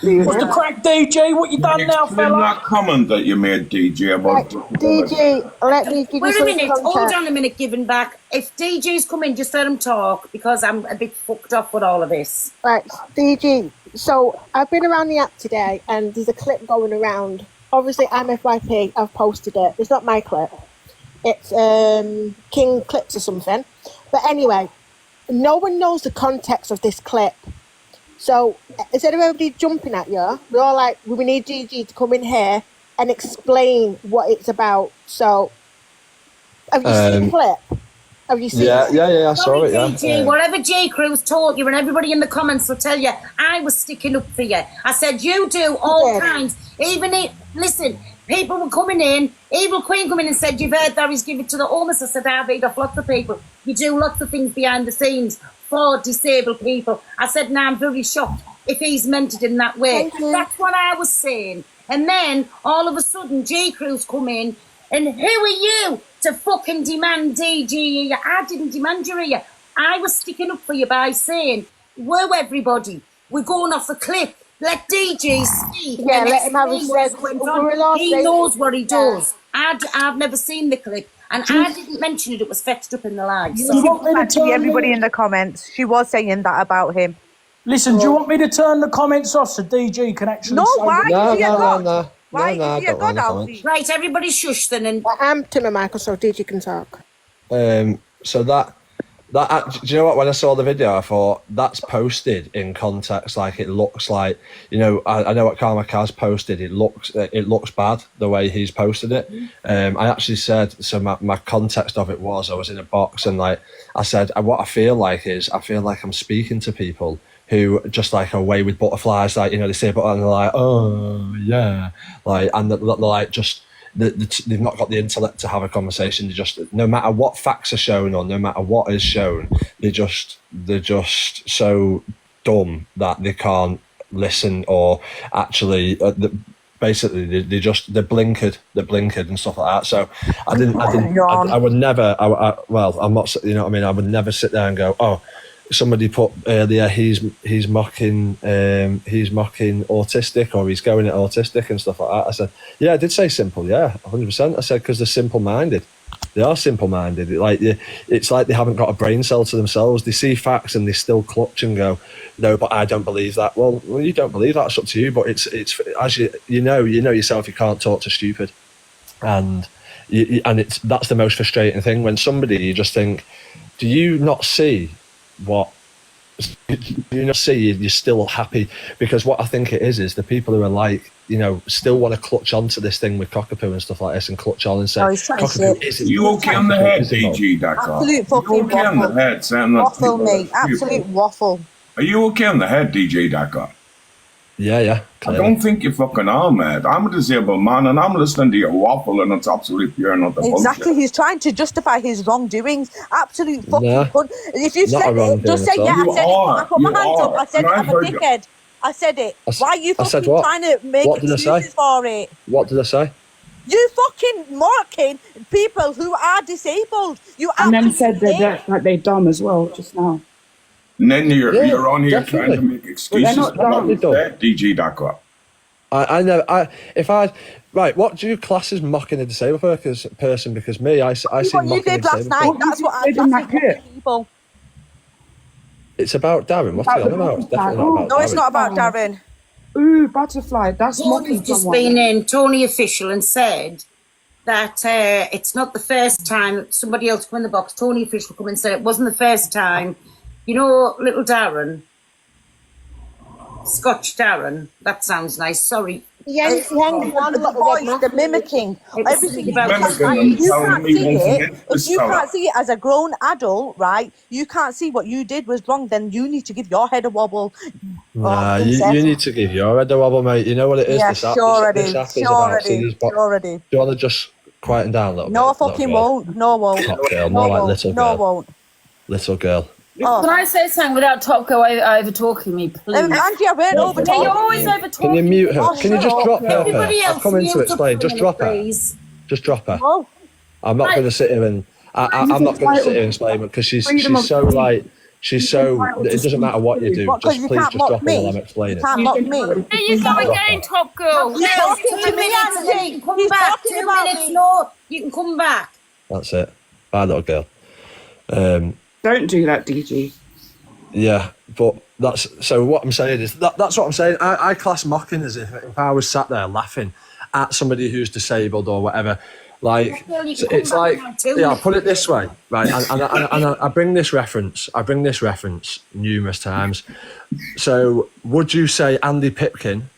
What's the crack, DJ? What you done now, fella? That comment that you made, DJ, about... DG, let me give you Wait some a minute, context. hold on a minute, giving back. If DJ's come in, just let him talk, because I'm a bit fucked up with all of this. Right, DG, so I've been around the app today, and there's a clip going around. Obviously, I'm FYP, I've posted it. It's not my clip. It's King Clips or something. But anyway, no one knows the context of this clip. So instead of everybody jumping at you, we're all like, we need DG to come in here and explain what it's about. So have you seen the clip? Have you seen it? Yeah, I saw it, DG, whatever J Crew's taught you, and everybody in the comments will tell you, I was sticking up for you. I said, you do all kinds. Listen, people were coming in, Evil Queen come in and said, you've heard that he's given to the homeless. I said, I've heard of lots of people. You do lots of things behind the scenes for disabled people. I said, now I'm very shocked if he's meant it in that way. That's what I was saying. And then all of a sudden J Crew's come in, and who are you to fucking demand DG here? I didn't demand you here. I was sticking up for you by saying, whoa, everybody, we're going off the cliff. Let DG speak. Yeah, let him have his say. He knows what he does. I've never seen the clip. And I didn't mention it. It was fetched up in the live. So everybody in the comments, she was saying that about him. Listen, do you want me to turn the comments off so DG can actually say why? No, Why? I don't want the comments. Right, everybody shush then. And I'm Tim and Michael, so DG can talk. So that do you know what? When I saw the video, I thought that's posted in context. Like it looks like, you know, I know what Karma Kaz posted. It looks bad the way he's posted it. I actually said, so my context of it was I was in a box and like I said, what I feel like is I feel like I'm speaking to people who just like away with butterflies, like, you know, they say but and they're like, oh yeah, like, and they're like just. They've not got the intellect to have a conversation. They just, no matter what facts are shown or no matter what is shown, they're just so dumb that they can't listen or actually basically they're blinkered and stuff like that. So I would never, well, I'm not, you know what I mean, I would never sit there and go, oh, somebody put earlier he's mocking autistic, or he's going at autistic and stuff like that. I said, yeah, I did say simple, yeah, 100%. I said, because they're simple-minded. They are simple-minded. It's like they haven't got a brain cell to themselves. They see facts and they still clutch and go, no, but I don't believe that. Well, you don't believe that, it's up to you. But it's as you know yourself, you can't talk to stupid, and that's the most frustrating thing when somebody, you just think, do you not see what you're still happy? Because what I think it is the people who are like you know, still want to clutch onto this thing with Cockapoo and stuff like this and clutch on and say, Cockapoo isn't. You okay on the head, DG, that guy? Absolute fucking You okay on the waffle. head, saying that Waffle, people mate. are Absolute stupid? waffle. Are you okay on the head, DJ, that guy? Yeah. I don't think you fucking are, mate. I'm a disabled man and I'm listening to your waffle and it's absolutely pure, not the Exactly, bullshit. he's trying to justify his wrongdoings. Absolute fucking cunt. If you not a said it, wrongdoing just say, at all. yeah, I You said it. are, I put my you hands up. are. I said And it. I I'm a heard you. dickhead. I said it. Why are you I said fucking what? trying to make What did I say? excuses for it? What did I say? You fucking mocking people who are disabled. You And then absolutely said that they're dumb as well just now. And then you're on here definitely. trying to make excuses not for what dumb. you said, DG, that guy. I know. Right, what do you class as mocking a disabled person? Because me, I see what you mocking a did last disabled night. person. That's what I did in that class as mocking clip? people. It's about Darren. What's he on about? It's definitely not about No, it's Darren. not about Darren. Ooh, butterfly. That's Tony's mocking just someone. been in, Tony Official, and said that it's not the first time somebody else come in the box. Tony Official come and said it wasn't the first time. You know, little Darren, Scotch Darren. That sounds nice. Sorry. Yes, The voice, the mimicking, everything. You can't Mimicking see and telling me once it. again, If this you fella. can't see it as a grown adult, right? You can't see what you did was wrong. Then you need to give your head a wobble. Nah, princess. you need to give your head a wobble, mate. You know what it is? Yeah, This app, sure I this do. app is Sure I about. See do. these box. Sure I do. Do you want to just quieten down a little bit? No, I little fucking girl? won't. No, I won't. Top girl, No, more I like won't. little No, I girl. won't. Little girl. Can I say something without Top Girl over talking me, please? Angie, I won't over Yeah, you're always over talking. Can you mute her? Oh, Can you just shut drop up. her? Everybody I've else come in to mute up explain. for a Just minute, drop her. please. Just drop her. Oh. I'm not going to sit here and I'm not going to sit here and explain it because she's so like she's so. It doesn't matter what you do. What, 'cause Just you please can't just mock drop her me? while I'm explaining. You can't mock me. There you go again, Top Girl. He's talking to me, Angie. You can come He's back. talking 2 about minutes, me. no. You can come back. That's it. Bye, little girl. Don't do that, DG. Yeah, but that's so. What I'm saying is that's what I'm saying. I class mocking as if I was sat there laughing at somebody who's disabled or whatever. Like so it's like I'll put it this way, right? And I bring this reference. I bring this reference numerous times. So would you say Andy Pipkin,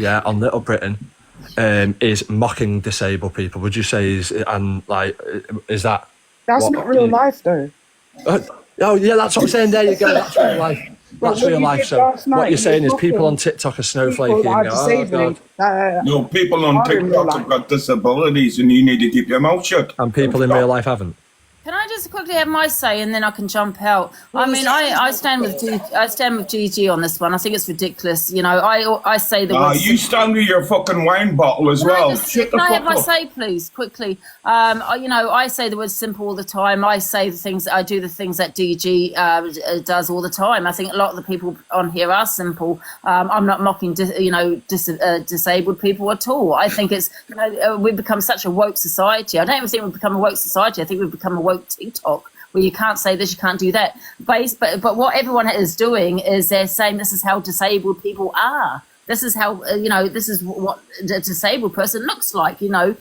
on Little Britain, is mocking disabled people? Would you say is that? That's not real life, though. Oh yeah, that's what I'm saying. There you go. That's real life. That's real life. So what you're saying is people on TikTok are snowflakey and go, oh god. No, people on TikTok have got disabilities and you need to keep your mouth shut. And people in real life haven't. Can I just quickly have my say and then I can jump out? I mean, I stand with Gigi on this one. I think it's ridiculous. You know, I say the words. You stand with your fucking wine bottle as well. Can I have my say, please, quickly? You know, I say the word simple all the time. I say the things I do, the things that DG does all the time. I think a lot of the people on here are simple. I'm not mocking, disabled people at all. I think it's, we've become such a woke society. I don't even think we've become a woke society. I think we've become a woke TikTok where you can't say this, you can't do that. But what everyone is doing is they're saying this is how disabled people are. This is how, this is what a disabled person looks like, and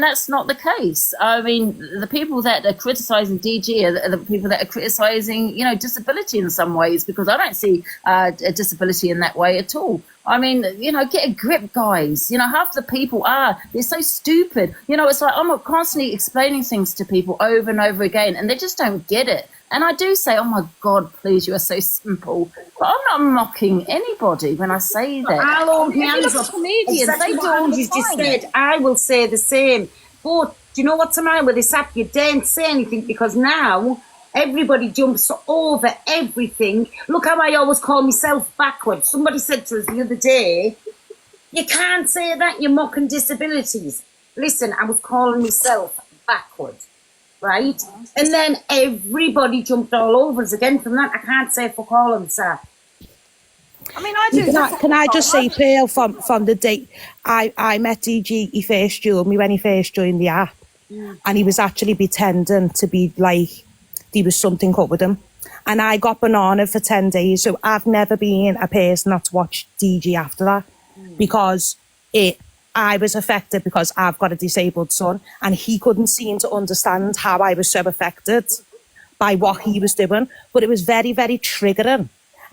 that's not the case. I mean, the people that are criticising DG are the people that are criticising, disability in some ways, because I don't see a disability in that way at all. I mean, get a grip, guys. Half the people they're so stupid. It's like I'm constantly explaining things to people over and over again, and they just don't get it. And I do say, oh my God, please, you are so simple. But I'm not mocking anybody when I say that. I'll hold my hands up. Comedians, Exactly they what do all the Angie's just time. said. I will say the same. But do you know what's the matter with this app? You daren't say anything because now everybody jumps over everything. Look how I always call myself backward. Somebody said to us the other day, you can't say that, you're mocking disabilities. Listen, I was calling myself backward, right? And then everybody jumped all over us again from that. I can't say fuck all on this app. I mean, I do. Can I just say, Pearl, from the day I met DG, he first joined me when he first joined the app, and he was actually pretending to be like there was something up with him, and I got banana for 10 days. So I've never been a person that's watched DG after that, because I was affected because I've got a disabled son, and he couldn't seem to understand how I was so affected by what he was doing. But it was very, very triggering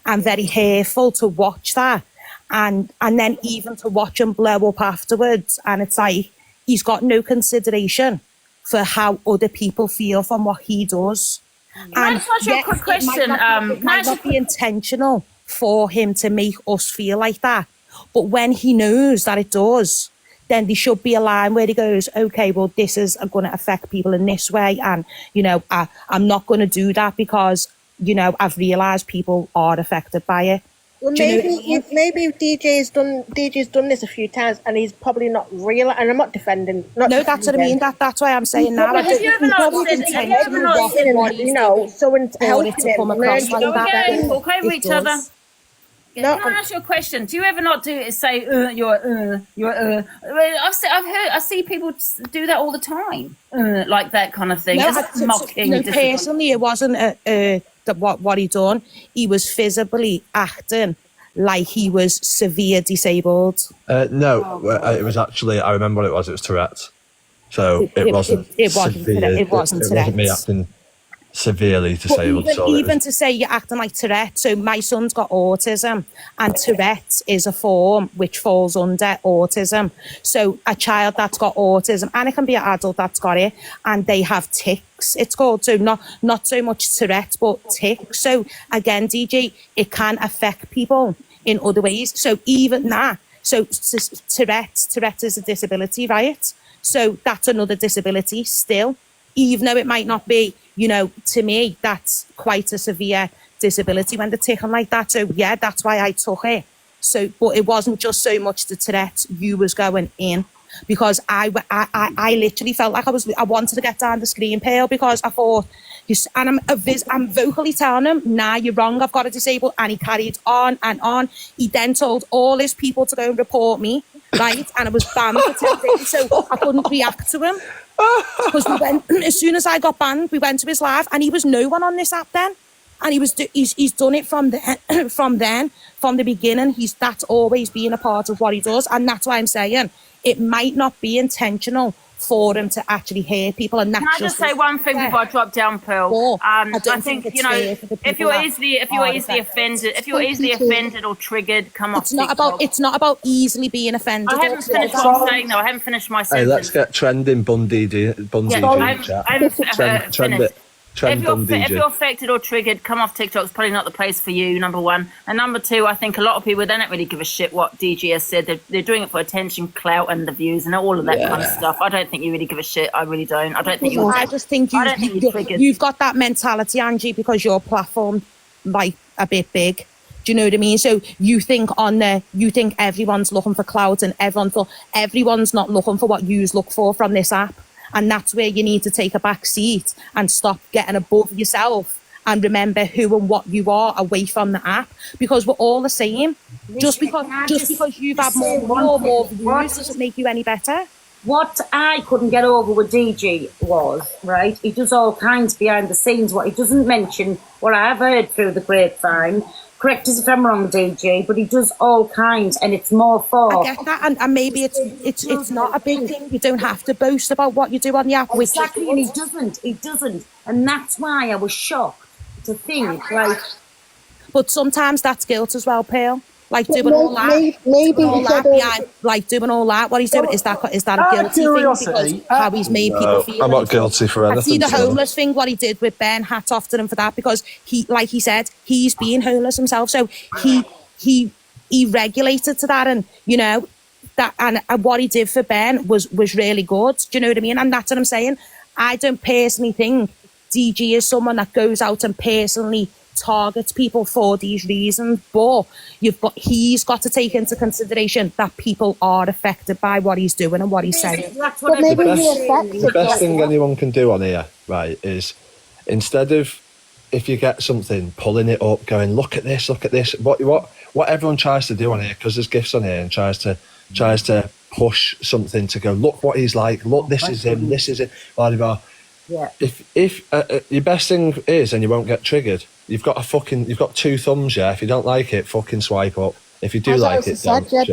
and very hurtful to watch that. and then even to watch him blow up afterwards, and it's like he's got no consideration for how other people feel from what he does. Can I just ask you a quick question? It might not be intentional for him to make us feel like that, but when he knows that it does, then there should be a line where he goes, okay, well, this is going to affect people in this way, and I'm not going to do that because I've realised people are affected by it. Well, maybe DJ's done this a few times, and he's probably not real. And I'm not defending. That's what I mean. That's why I'm saying now. Have you ever not someone helping him come across like that? Okay, with each other. Can I ask you a question? Do you ever not say I see people do that all the time, like that kind of thing. Personally, it wasn't what he done. He was visibly acting like he was severe disabled. No, it was actually, I remember what it was Tourette's. So it wasn't severe. It wasn't me acting severely disabled. Even to say you're acting like Tourette's. So my son's got autism, and Tourette's is a form which falls under autism. So a child that's got autism, and it can be an adult that's got it, and they have tics, it's called. So not so much Tourette's, but tics. So again, DJ, it can affect people in other ways. So even that, so Tourette's is a disability, right? So that's another disability still, even though it might not be, to me, that's quite a severe disability when they're taken like that. So yeah, that's why I took it. So, but it wasn't just so much the Tourette's you was going in, because I literally felt like I wanted to get down the screen pale, because I thought, and I'm vocally telling him, nah, you're wrong, I've got a disabled, and he carried on and on. He then told all his people to go and report me, right? And I was banned for 10 days, so I couldn't react to him. Because as soon as I got banned, we went to his live, and he was no one on this app then, and he's done it from the beginning. That's always been a part of what he does, and that's why I'm saying it might not be intentional for him to actually hear people. And that's Can I just say one thing before I drop down, Pearl? I think if you're easily offended or triggered, come off TikTok. It's not about easily being offended. I haven't finished what I'm saying though. I haven't finished my sentence. Hey, let's get trending Bundy chat. Trend it. If you're affected or triggered, come off TikTok. It's probably not the place for you, number one. And number two, I think a lot of people, they don't really give a shit what DG has said. They're doing it for attention, clout, and the views, and all of that kind of stuff. I don't think you really give a shit. I really don't. I just think you've got that mentality, Angie, because your platform like a bit big. Do you know what I mean? So you think everyone's looking for clout, and everyone's not looking for what you look for from this app. And that's where you need to take a back seat and stop getting above yourself and remember who and what you are away from the app, because we're all the same. Just because you've had more views doesn't make you any better. What I couldn't get over with DG was, right, he does all kinds behind the scenes. What he doesn't mention, what I have heard through the grapevine, correct us if I'm wrong, DG, but he does all kinds, and it's more for... I get that, and maybe it's not a big thing. You don't have to boast about what you do on the app. Exactly, and he doesn't. And that's why I was shocked to think, like... But sometimes that's guilt as well, Pearl. Like doing all that, doing all that. What he's doing is that a guilty thing because how he's made people feel. I'm not guilty for anything. I see the homeless thing. What he did with Ben, hats off to him for that, because he, like he said, he's been homeless himself, so he regulated to that, and that, and what he did for Ben was really good. Do you know what I mean? And that's what I'm saying. I don't personally think DG is someone that goes out and personally targets people for these reasons, but he's got to take into consideration that people are affected by what he's doing and what he's saying. The best thing anyone can do on here, right, is instead of, if you get something, pulling it up, going, look at this, what everyone tries to do on here, because there's gifts on here, and tries to push something to go, look what he's like, look, this is him, blah, blah, blah. Yeah. If your best thing is, and you won't get triggered, you've got two thumbs, yeah. If you don't like it, fucking swipe up. If you do like it, don't get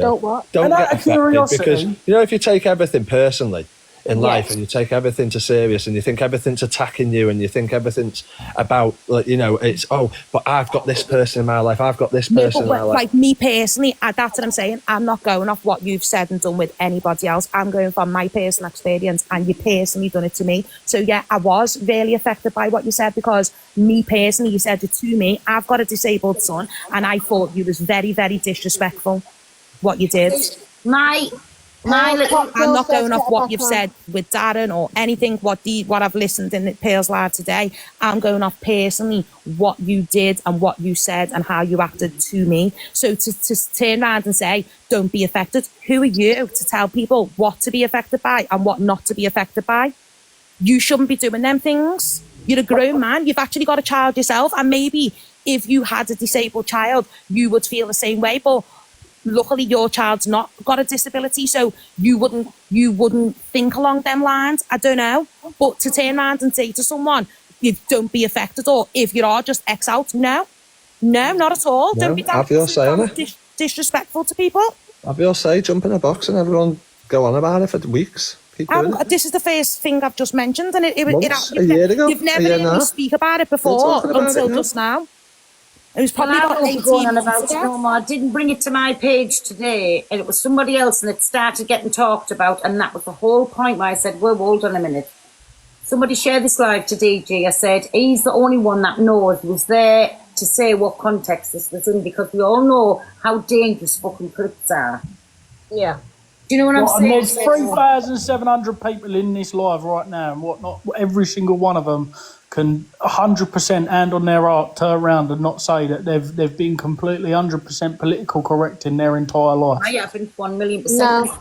affected, because if you take everything personally, in life, and you take everything too serious, and you think everything's attacking you, and you think everything's about, like, you know, it's, oh, but I've got this person in my life, I've got this person in my life. Like me personally, that's what I'm saying. I'm not going off what you've said and done with anybody else. I'm going from my personal experience, and you personally done it to me. So yeah, I was really affected by what you said, because me personally, you said it to me. I've got a disabled son, and I thought you was very, very disrespectful what you did. I'm not going off what you've said with Darren or anything, what I've listened in Pearl's Live today. I'm going off personally what you did and what you said and how you acted to me. So to turn around and say, don't be affected, who are you to tell people what to be affected by and what not to be affected by? You shouldn't be doing them things. You're a grown man. You've actually got a child yourself. And maybe if you had a disabled child, you would feel the same way. But luckily your child's not got a disability, so you wouldn't think along them lines. I don't know. But to turn around and say to someone, you don't be affected, or if you are, just X out. No, not at all. No, don't be that disrespectful to people. Have your say, jump in a box and everyone go on about it for weeks. This is the first thing I've just mentioned, and a year ago, you've never heard me speak about it before until just now. It was probably about 18 months ago. I didn't bring it to my page today, and it was somebody else, and it started getting talked about, and that was the whole point where I said, well, hold on a minute. Somebody shared this live to DG. I said, he's the only one that knows, was there to say what context this was in, because we all know how dangerous fucking crooks are. Yeah. Do you know what I'm saying? And there's 3,700 people in this live right now and whatnot. Every single one of them can 100% hand on their heart turn around and not say that they've been completely 100% political correct in their entire life. I haven't 1,000,000%. No.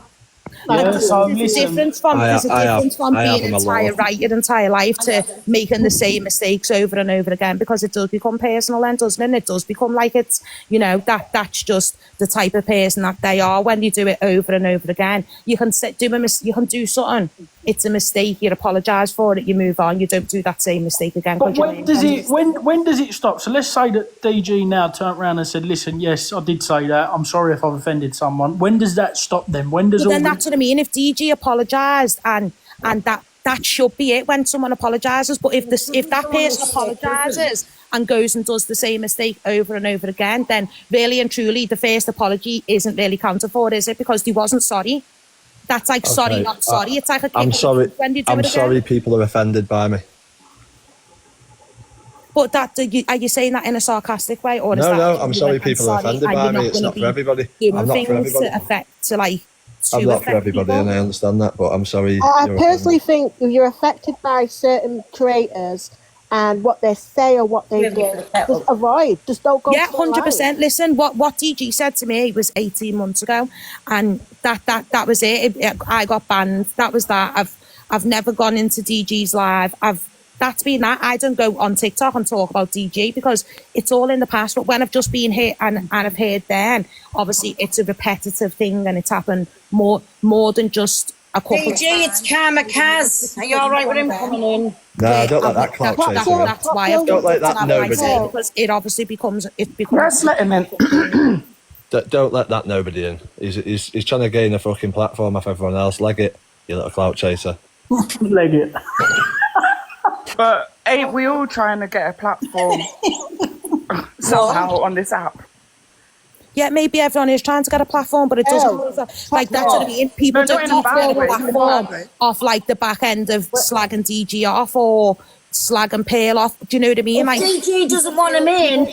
There's a difference from being your entire life to making the same mistakes over and over again, because it does become personal then, doesn't it? And it does become like it's, you know, that's just the type of person that they are when you do it over and over again. You can you can do something, it's a mistake, you apologise for it, you move on, you don't do that same mistake again. But when does it stop? So let's say that DG now turned around and said, listen, yes, I did say that, I'm sorry if I've offended someone. When does that stop then? When does that's what I mean. If DG apologised and that should be it when someone apologises. But if that person apologises and goes and does the same mistake over and over again, then really and truly the first apology isn't really counted for, is it? Because he wasn't sorry. That's like sorry, not sorry. It's like I'm sorry. I'm sorry. People are offended by me. But are you saying that in a sarcastic way, or no? I'm sorry. People are offended by me. It's not for everybody. I'm not for everybody. I'm not for everybody, and I understand that, but I'm sorry. I personally think if you're affected by certain creators and what they say or what they do, just avoid. Just don't go. Yeah, 100%. Listen, what DG said to me was 18 months ago, and that was it. I got banned. That was that. I've never gone into DG's live. That's been that. I don't go on TikTok and talk about DG because it's all in the past. But when I've just been here and I've heard then, obviously it's a repetitive thing and it's happened more than just a couple DG, it's Karma Kaz. Are you all right with him coming in? No, don't let that clout chase me. That's why I've don't let that nobody. Because it obviously becomes. Let's let him in. Don't let that nobody in. He's trying to gain a fucking platform off everyone else. Leg it, you little clout chaser. Leg it. But ain't we all trying to get a platform somehow on this app? Yeah, maybe everyone is trying to get a platform, but it doesn't like that's what I mean. People don't get a platform off like the back end of slagging DG off or slagging Pearl off. Do you know what I mean? Like DG doesn't want him in.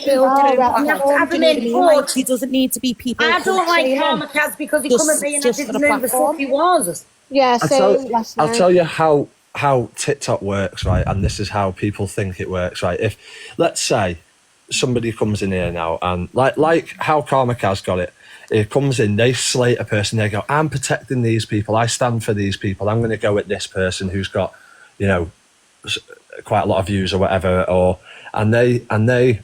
He doesn't need to be people. I don't like Karma Kaz because he come at me and I didn't know the fuck he was. Yeah, I'll tell you how TikTok works, right? And this is how people think it works, right? If, let's say, somebody comes in here now and like how Karma Kaz got it, it comes in, they slate a person, they go, I'm protecting these people, I stand for these people, I'm going to go at this person who's got, you know, quite a lot of views or whatever, and they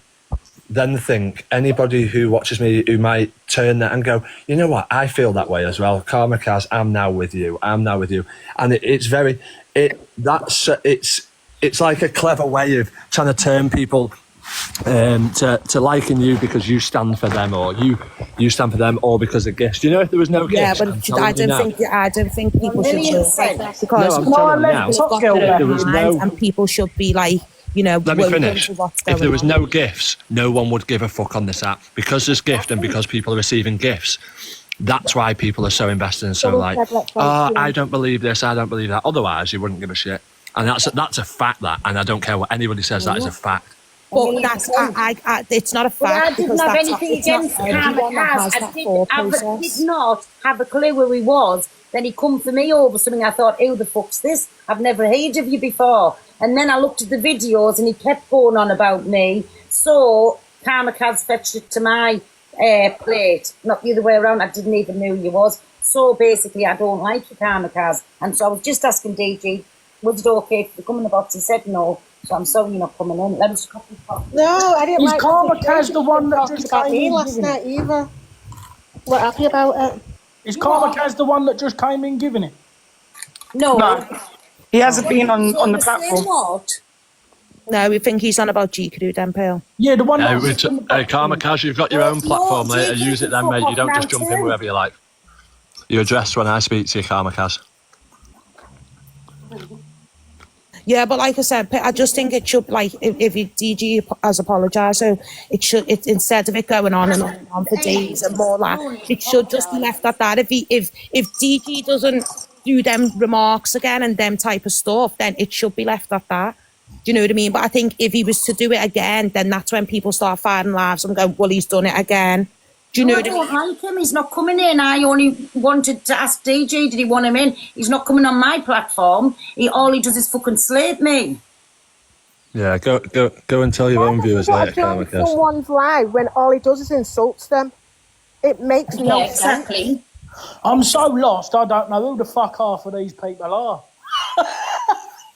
then think anybody who watches me who might turn that and go, you know what, I feel that way as well. Karma Kaz, I'm now with you. And it's like a clever way of trying to turn people to liking you because you stand for them, or you stand for them, or because of gifts. Do you know if there was no gifts? But I don't think people should do like that, because I'm telling you now, got their own minds, and people should be like, you know, let me finish. What's If there was going on. no gifts, no one would give a fuck on this app, because there's gift and because people are receiving gifts. That's why people are so invested and so like, oh, I don't believe this, I don't believe that. Otherwise, you wouldn't give a shit. And that's a fact, that, and I don't care what anybody says, that is a fact. But that's it's not a fact. I didn't have anything against Kamikaze. I did not have a clue where he was. Then he come for me over something. I thought, who the fuck's this? I've never heard of you before. And then I looked at the videos and he kept going on about me. So Kamikaze fetched it to my plate, not the other way around. I didn't even know who you was. So basically, I don't like you, Kamikaze. And so I was just asking DG, was it okay to come in the box? He said no. So I'm sorry you're not coming in. Let me just copy. No, I didn't like Kamikaze the one that just about came me in last giving night it? either. We're happy about it. Is Kamikaze the one that just came in giving it? No. He hasn't been on the platform. What? No, we think he's on about G Crew, then, Pale. Yeah, the one. Kamikaze, you've got your own platform later. Use it then, mate. You don't just jump in wherever you like. You're addressed when I speak to you, Kamikaze. Yeah, but like I said, I just think it should, like, if DG has apologised, so it should, instead of it going on and on and on for days and more like, it should just be left at that. If DG doesn't do them remarks again and them type of stuff, then it should be left at that. Do you know what I mean? But I think if he was to do it again, then that's when people start firing laughs and go, well, he's done it again. Do you know what I mean? I don't like him. He's not coming in. I only wanted to ask DJ, did he want him in? He's not coming on my platform. All he does is fucking slate me. Yeah, go and tell your own viewers later, Kamikaze. Someone's live when all he does is insults them. It makes no sense. I'm so lost, I don't know who the fuck half of these people are.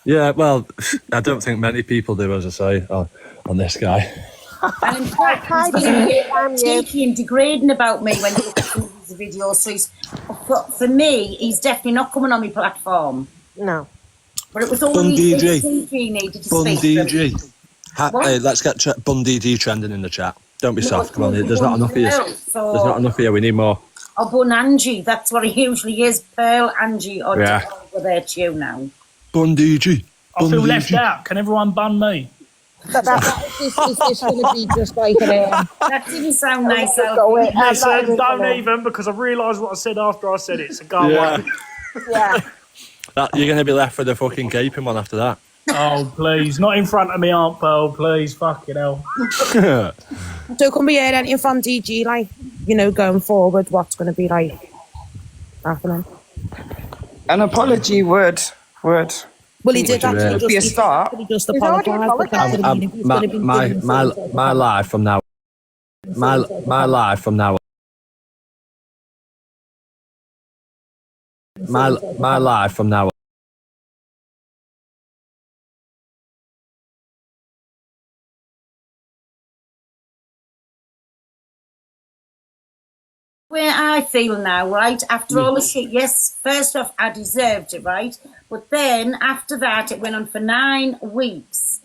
Yeah, well, I don't think many people do, as I say, on this guy. And in fact, he's been cheeky and degrading about me when he looks at the videos. So for me, he's definitely not coming on my platform. No. But it was only DG needed to Bun speak. DG. Hey, let's get Bun DG trending in the chat. Don't be soft. Come on, there's not enough of you. There's not enough here. We need more. Or Bun Angie. That's what it usually is. Pearl Angie or yeah. With their tune now. Bun DG. I feel left out. Can everyone bun me? Is this going to be just like that didn't sound nice. Listen, don't even, because I realised what I said after I said it, so go away. Yeah. You're going to be left with a fucking gaping one after that. Oh, please. Not in front of me, Aunt Pearl, please. Fucking hell. So can we hear anything from DG, like, you know, going forward, what's going to be like happening? An apology would. Well, he did actually be a start. Just apologise. My life from now. My life from now. My life from now. Where I feel now, right, after all the shit, yes, first off, I deserved it, right? But then, after that, it went on for 9 weeks.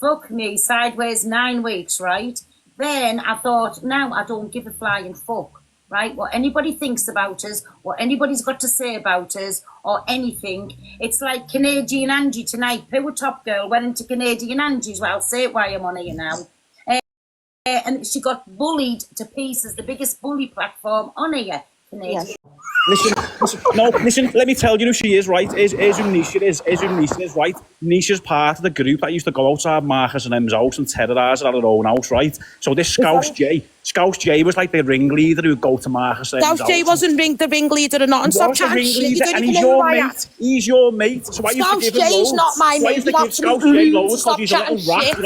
Fuck me, sideways 9 weeks, right? Then I thought, now I don't give a flying fuck, right? What anybody thinks about us, what anybody's got to say about us, or anything. It's like Canadian Angie tonight. Power Top Girl went into Canadian Angie's. Well, I'll say it while I'm on here now. And she got bullied to pieces, the biggest bully platform on here. Yes. Listen, let me tell you who she is, right? Is who Nisha is, right? Nisha's part of the group that used to go outside Marcus and M's house and terrorise her at her own house, right? So this Scouse J was like the ringleader who would go to Marcus and M's house. Scouse J wasn't the ringleader or not, and stop chatting shit. And he's your mate. He's your mate. So I used to give him loads. Scouse J's not my mate. So I used to give Scouse J loads because he's a little rat who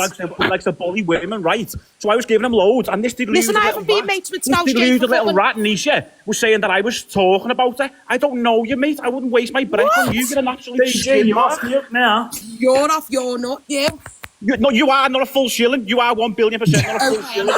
likes to bully women, right? So I was giving him loads, and this deluded little rat, Nisha, was saying that I was talking about her. I don't know you, mate. I wouldn't waste my breath on you. You're an absolute DG, you're off the hook now. You're off, you're not, you. No, you are not a full shilling. You are 1,000,000,000% not a full shilling. You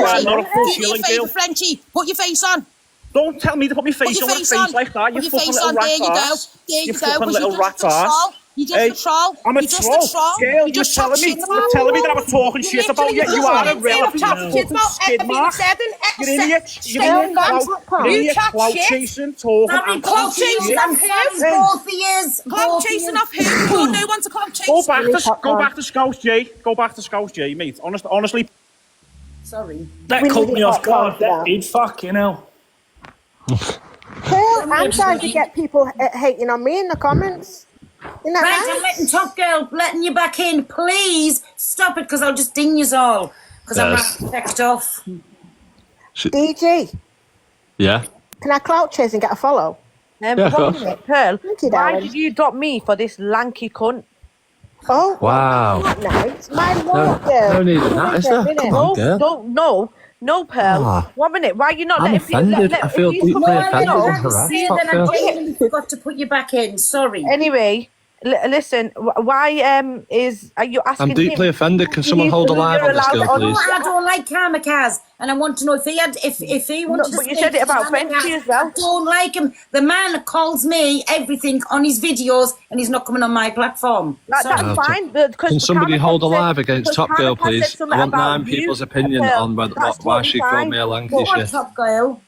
are not a full shilling, girl. Frenchie, put your face on. Don't tell me to put my face on a face like that. You fucking little rat ass. You fucking little rat ass. You're just a troll. I'm a You're just troll. a troll. Gail, You you're just telling chat me, shit you're about telling me that I people. was talking shit about you. literally You just are a went real in and chat shit fucking about skid everything mark. said You're in here, You chat clout shit. chasing, talking Sorry, and Clout both of you. chasing shit. off I'm sorry, who? both of yous. Clout Both of chasing yous. off who? You're no one to clout chase. Go back to Scouse J. Go back to Scouse J, mate. Honestly. Sorry. That We caught need me a off hot song guard. for That that. did. Fucking hell. Pearl, I'm starting to get people hating on me in the comments. Isn't that Right, I'm letting Top Girl, letting you back in. Please stop it, because I'll just ding you all. Because I'm Yes. not fecked off. DG, Yeah. can I clout chase and get a follow? Yeah, of 1 course. minute, Pearl. Thank you, Why darling. did you drop me for this lanky cunt? Oh, Wow. not nice. My No, lord, girl. no need of that, is there? Come on, girl. No, Pearl. Ah. 1 minute. Why are you not I'm letting people? offended. I feel deeply No, I offended never and had to harassed. say Top that. I girl. genuinely forgot to put you back in. Sorry. Anyway, listen. Why are you asking? I'm deeply him offended. Can who someone hold a who live you're on this allowed girl, on? please? I don't like kamikaze, and I want to know if he had, if he wanted to but you speak said it to about Kamikaze. Frenchie as well. I don't like him. The man calls me everything on his videos, and he's not coming on my platform. That's fine. Can somebody hold a live against Top Girl, please? I want 9 you, people's opinion Pearl. on whether, That's why totally she called fine. me a lanky What shit. Top Girl?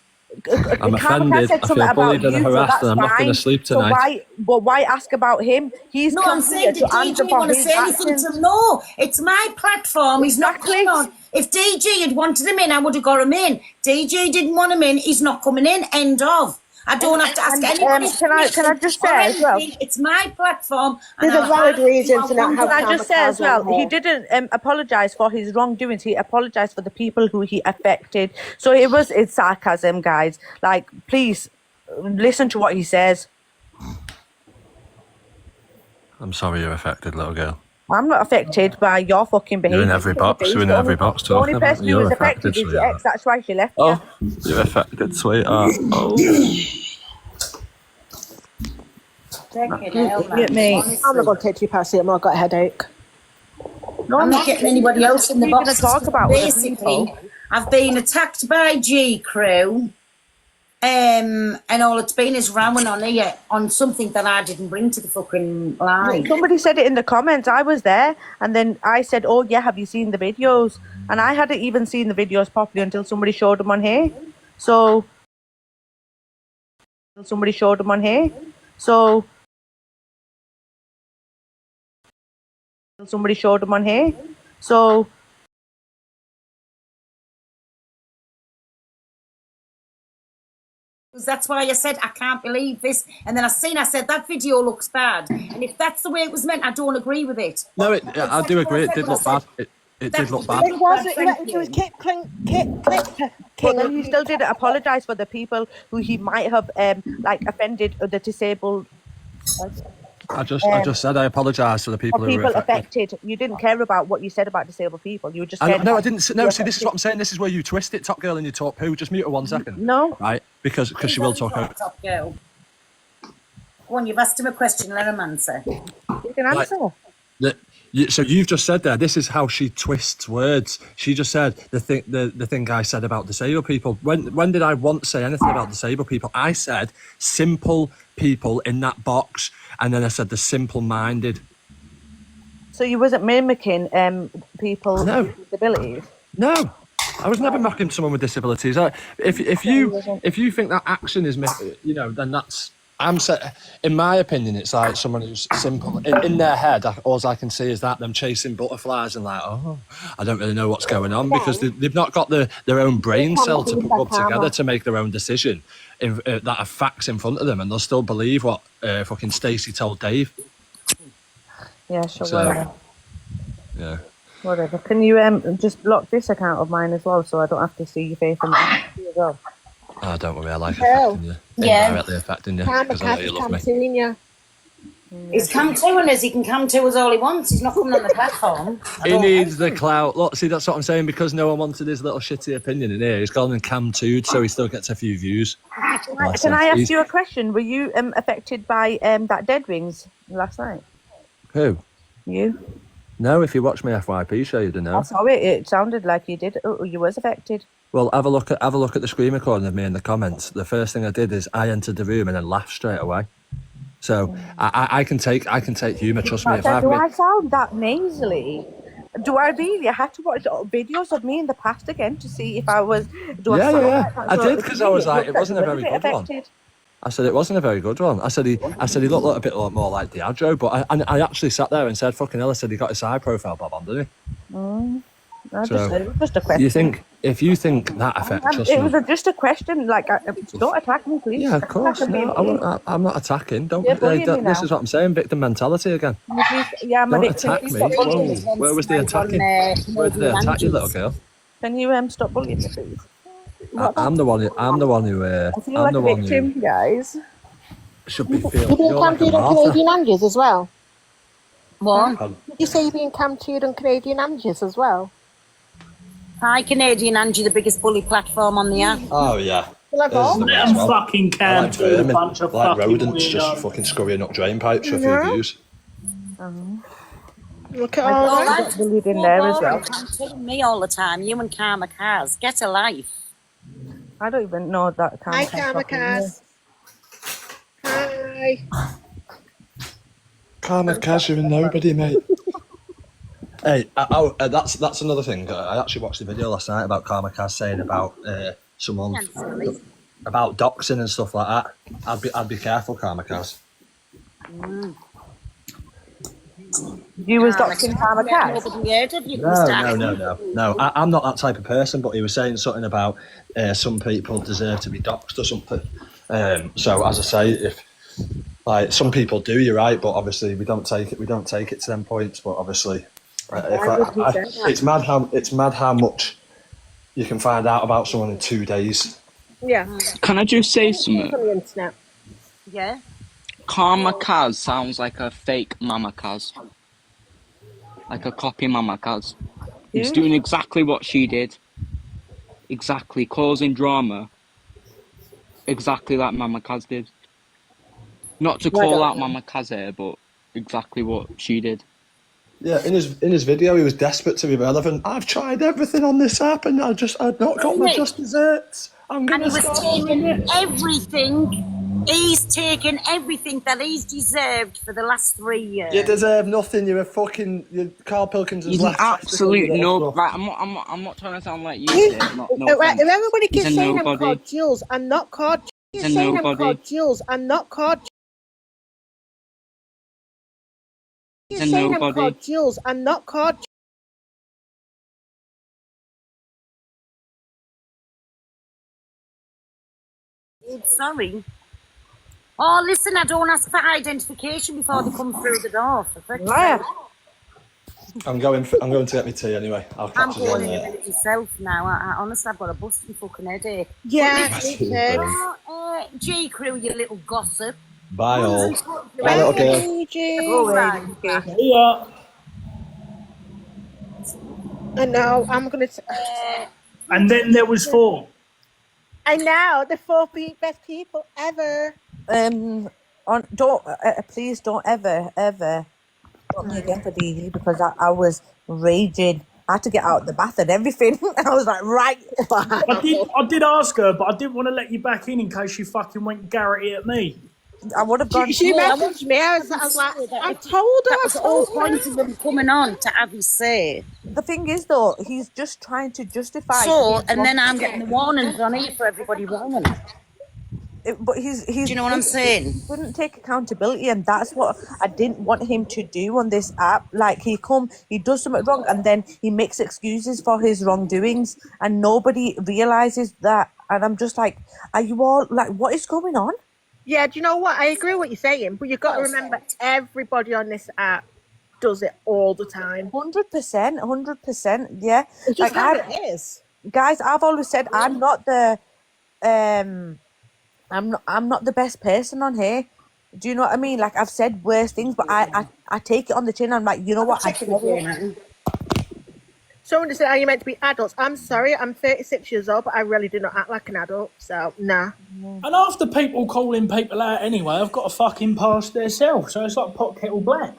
I'm Kamikaze offended. said I something feel bullied about and you, so harassed, that's and I'm not going fine. to sleep So tonight. why ask about him? He's No, come I'm here saying, did to answer DG for want to his say anything actions. to him? No, it's my platform. He's not Exactly. coming on. If DG had wanted him in, I would have got him in. DG didn't want him in. He's not coming in. End of. I don't have to ask anybody's Can I permission just or say as well? anything. It's my platform. There's And a valid reason to not have Can I just say as kamikaze well, on he here. didn't apologise for his wrongdoings. He apologised for the people who he affected. So it's sarcasm, guys. Like, please listen to what he says. I'm sorry you're affected, little girl. I'm not affected by your fucking behaviour. You're in every box. You're in every box The only talking about person who you're was affected, affected is your sweetheart. ex. That's why she left you. Oh, you're affected, sweetheart. Oh. Me. I'm not going to take you past it. I've got a headache. No, I'm not getting anybody else in the You're box. going to talk about other Basically, people. I've been attacked by G Crew, and all it's been is rowing on here on something that I didn't bring to the fucking line. Somebody said it in the comments. I was there, and then I said, "Oh yeah, have you seen the videos?" And I hadn't even seen the videos properly until somebody showed them on here. So somebody showed them on here. So somebody showed them on here. So That's why I said I can't believe this, and then I said that video looks bad, and if that's the way it was meant, I don't agree with it. No, I do agree. It did look bad. It did look bad. It wasn't. It was click. But then he still didn't apologise for the people who he might have offended, the disabled. I just said I apologise to the people For who were people affected. affected. You didn't care about what you said about disabled people. You were just I saying. didn't. No, see, this is what I'm saying. This is where you twist it, Top Girl, and you talk poo. Just mute her 1 second. No. Right? Because she will talk over. Top Girl. Go on, you've asked him a question, let him answer. You can answer. So you've just said there, this is how she twists words. She just said the thing I said about disabled people. When did I once say anything about disabled people? I said simple people in that box, and then I said the simple-minded. So you wasn't mimicking people with disabilities? No, I was never mocking someone with disabilities. If you think that action is, then that's. In my opinion, it's like someone who's simple. In their head, all I can see is them chasing butterflies and I don't really know what's going on because they've not got their own brain cell to put together to make their own decision that have facts in front of them, and they'll still believe what fucking Stacey told Dave. Yeah, sure. So, yeah. Whatever. Can you just block this account of mine as well, so I don't have to see your face and as well? Oh, don't worry, I like affecting you. Yeah. Indirectly affecting you because I know you love me. He's come to us. He can come to us all he wants. He's not coming on the platform. He needs the clout. Look, see, that's what I'm saying. Because no one wanted his little shitty opinion in here. He's calling him Cam Tood, so he still gets a few views. Can I ask you a question? Were you affected by that Dead Rings last night? Who? You? No, if you watch my FYP show, you'd know. I saw it. It sounded like you did. Oh, you was affected. Well, have a look at the screen recording of me in the comments. The first thing I did is I entered the room and then laughed straight away. So I can take humour. Trust me. If I've Do been, I sound that nasally? Do I really? I had to watch videos of me in the past again to see if I was. Do I sound like that? I So did to because I me, was it like, looks it like wasn't you're a a little very bit good one. affected. I said it wasn't a very good one. I said he looked a bit more like Diageo, but I actually sat there and said, "Fucking hell!" I said he got his side profile bob on, didn't he? Just a question. You think if you think that affects, trust It me. was just a question. Like, don't attack me, please. Yeah, of course. I'm being No, bullied. I'm not attacking. Don't. You're bullying me This now. is what I'm saying. Victim mentality again. Can you please, yeah, I'm a Don't victim. attack Please me. stop bullying me. Whoa, where was the attacking? Where did they attack you, little girl? Can you stop bullying me, please? I'm the one. I'm the one who. I feel I'm like the a one who victim, guys. should be You feeling. being You're like a Canadian on Martha. Canadian Angus as well? What? Did you say you're being Canadian on Canadian Angus as well? Hi, Canadian Angie, the biggest bully platform on the app. Oh yeah. Well, I've Hers is all the way Let as them well. fucking I like camp to a vermin, bunch of like fucking rodents, just weirdos. fucking scurrying up drain pipes for a few views. Look at I all just that. got bullied in there as well. Telling me all the time, you and Karma Cars, get a life. I don't even know that Hi, Karma Kamikaze. Hi. Karma Kaz, you're a nobody, mate. Hey, that's another thing. I actually watched the video last night about Karma Kaz saying about someone about doxing and stuff like that. I'd be careful, Karma Kaz. You was doxing Karma Cars? No. I'm not that type of person. But he was saying something about some people deserve to be doxed or something. So as I say, if like some people do, you're right. But obviously we don't take it to them points. But obviously. It's mad how much you can find out about someone in 2 days. Yeah. Can I just say something? On the internet. Yeah. Karma Kaz sounds like a fake Mama Kaz. Like a copy Mama Kaz. He's doing exactly what she did. Exactly. Causing drama. Exactly like Mama Kaz did. Not to call out Mama Kaz here, but exactly what she did. Yeah, in his video, he was desperate to be relevant. I've tried everything on this app, and I've not got my just desserts. I'm gonna start doing it. He's taken everything that he's deserved for the last 3 years. You deserve nothing. You're a fucking. Carl Pilkins He's has an left. absolute no. Right, I'm not trying to sound like you. Here, no Right, if everybody keeps He's a saying nobody. I'm called Jules, I'm not called. He's You're a saying I'm nobody. called Jules, I'm not called. He's You're a saying I'm nobody. called Jules, I'm not called. Sorry. Oh, listen, I don't ask for identification before they come through the door. For fuck's sake. I'm going to get my tea anyway. I'll I'm catch you going in a later. minute myself now. I honestly, I've got a busting fucking headache. Yeah, G Crew, you little gossip. Bye all. Bye little girl. Yeah. I know. I'm gonna. And then there was 4. I know the 4 best people ever. Please don't ever put me again for DD because I was raging. I had to get out the bath and everything. I was like, right. I did ask her, but I didn't want to let you back in case she fucking went Garrity at me. I would have gone. She messaged me. I was like, I told her. That was the whole point of him coming on to have his say. The thing is, though, he's just trying to justify. So, and then I'm getting the warnings on here for everybody wrong. But he's. Do you know what I'm saying? He couldn't take accountability, and that's what I didn't want him to do on this app. Like he does something wrong, and then he makes excuses for his wrongdoings, and nobody realizes that. And I'm just like, are you all like, what is going on? Yeah, do you know what? I agree with what you're saying, but you've got to remember everybody on this app does it all the time. 100%, yeah. It's just how it is. Guys, I've always said I'm not the I'm not the best person on here. Do you know what I mean? Like I've said worse things, but I take it on the chin. I'm like, you know what? Someone just said, are you meant to be adults? I'm sorry, I'm 36 years old, but I really do not act like an adult, so nah. And after people calling people out anyway, I've got to fucking pass their self, so it's like pot kettle black.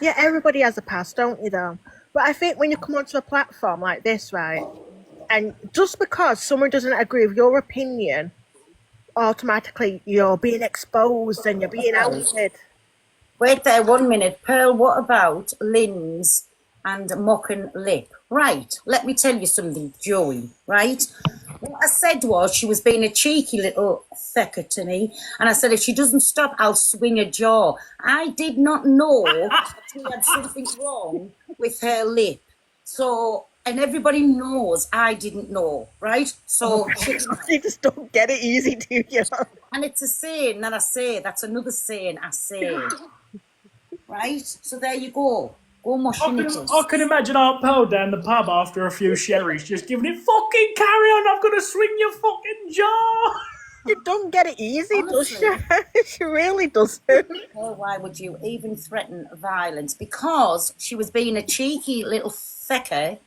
Yeah, everybody has a past, don't you, though? But I think when you come onto a platform like this, right, and just because someone doesn't agree with your opinion, automatically you're being exposed and you're being outed. Wait there 1 minute. Pearl, what about Lynn's and Mocking Lip? Right, let me tell you something, Joey, right? What I said was she was being a cheeky little fecker to me, and I said if she doesn't stop, I'll swing her jaw. I did not know that she had something wrong with her lip. So, and everybody knows I didn't know, right? So you just don't get it easy, do you? And it's a saying that I say. That's another saying I say. Right? So there you go. Go mush your knickers. I can imagine Aunt Pearl down the pub after a few sherries just giving it fucking carry on, I'm going to swing your fucking jaw. You don't get it easy, Honestly. does she? She really doesn't. Well, why would you even threaten violence? Because she was being a cheeky little fecker,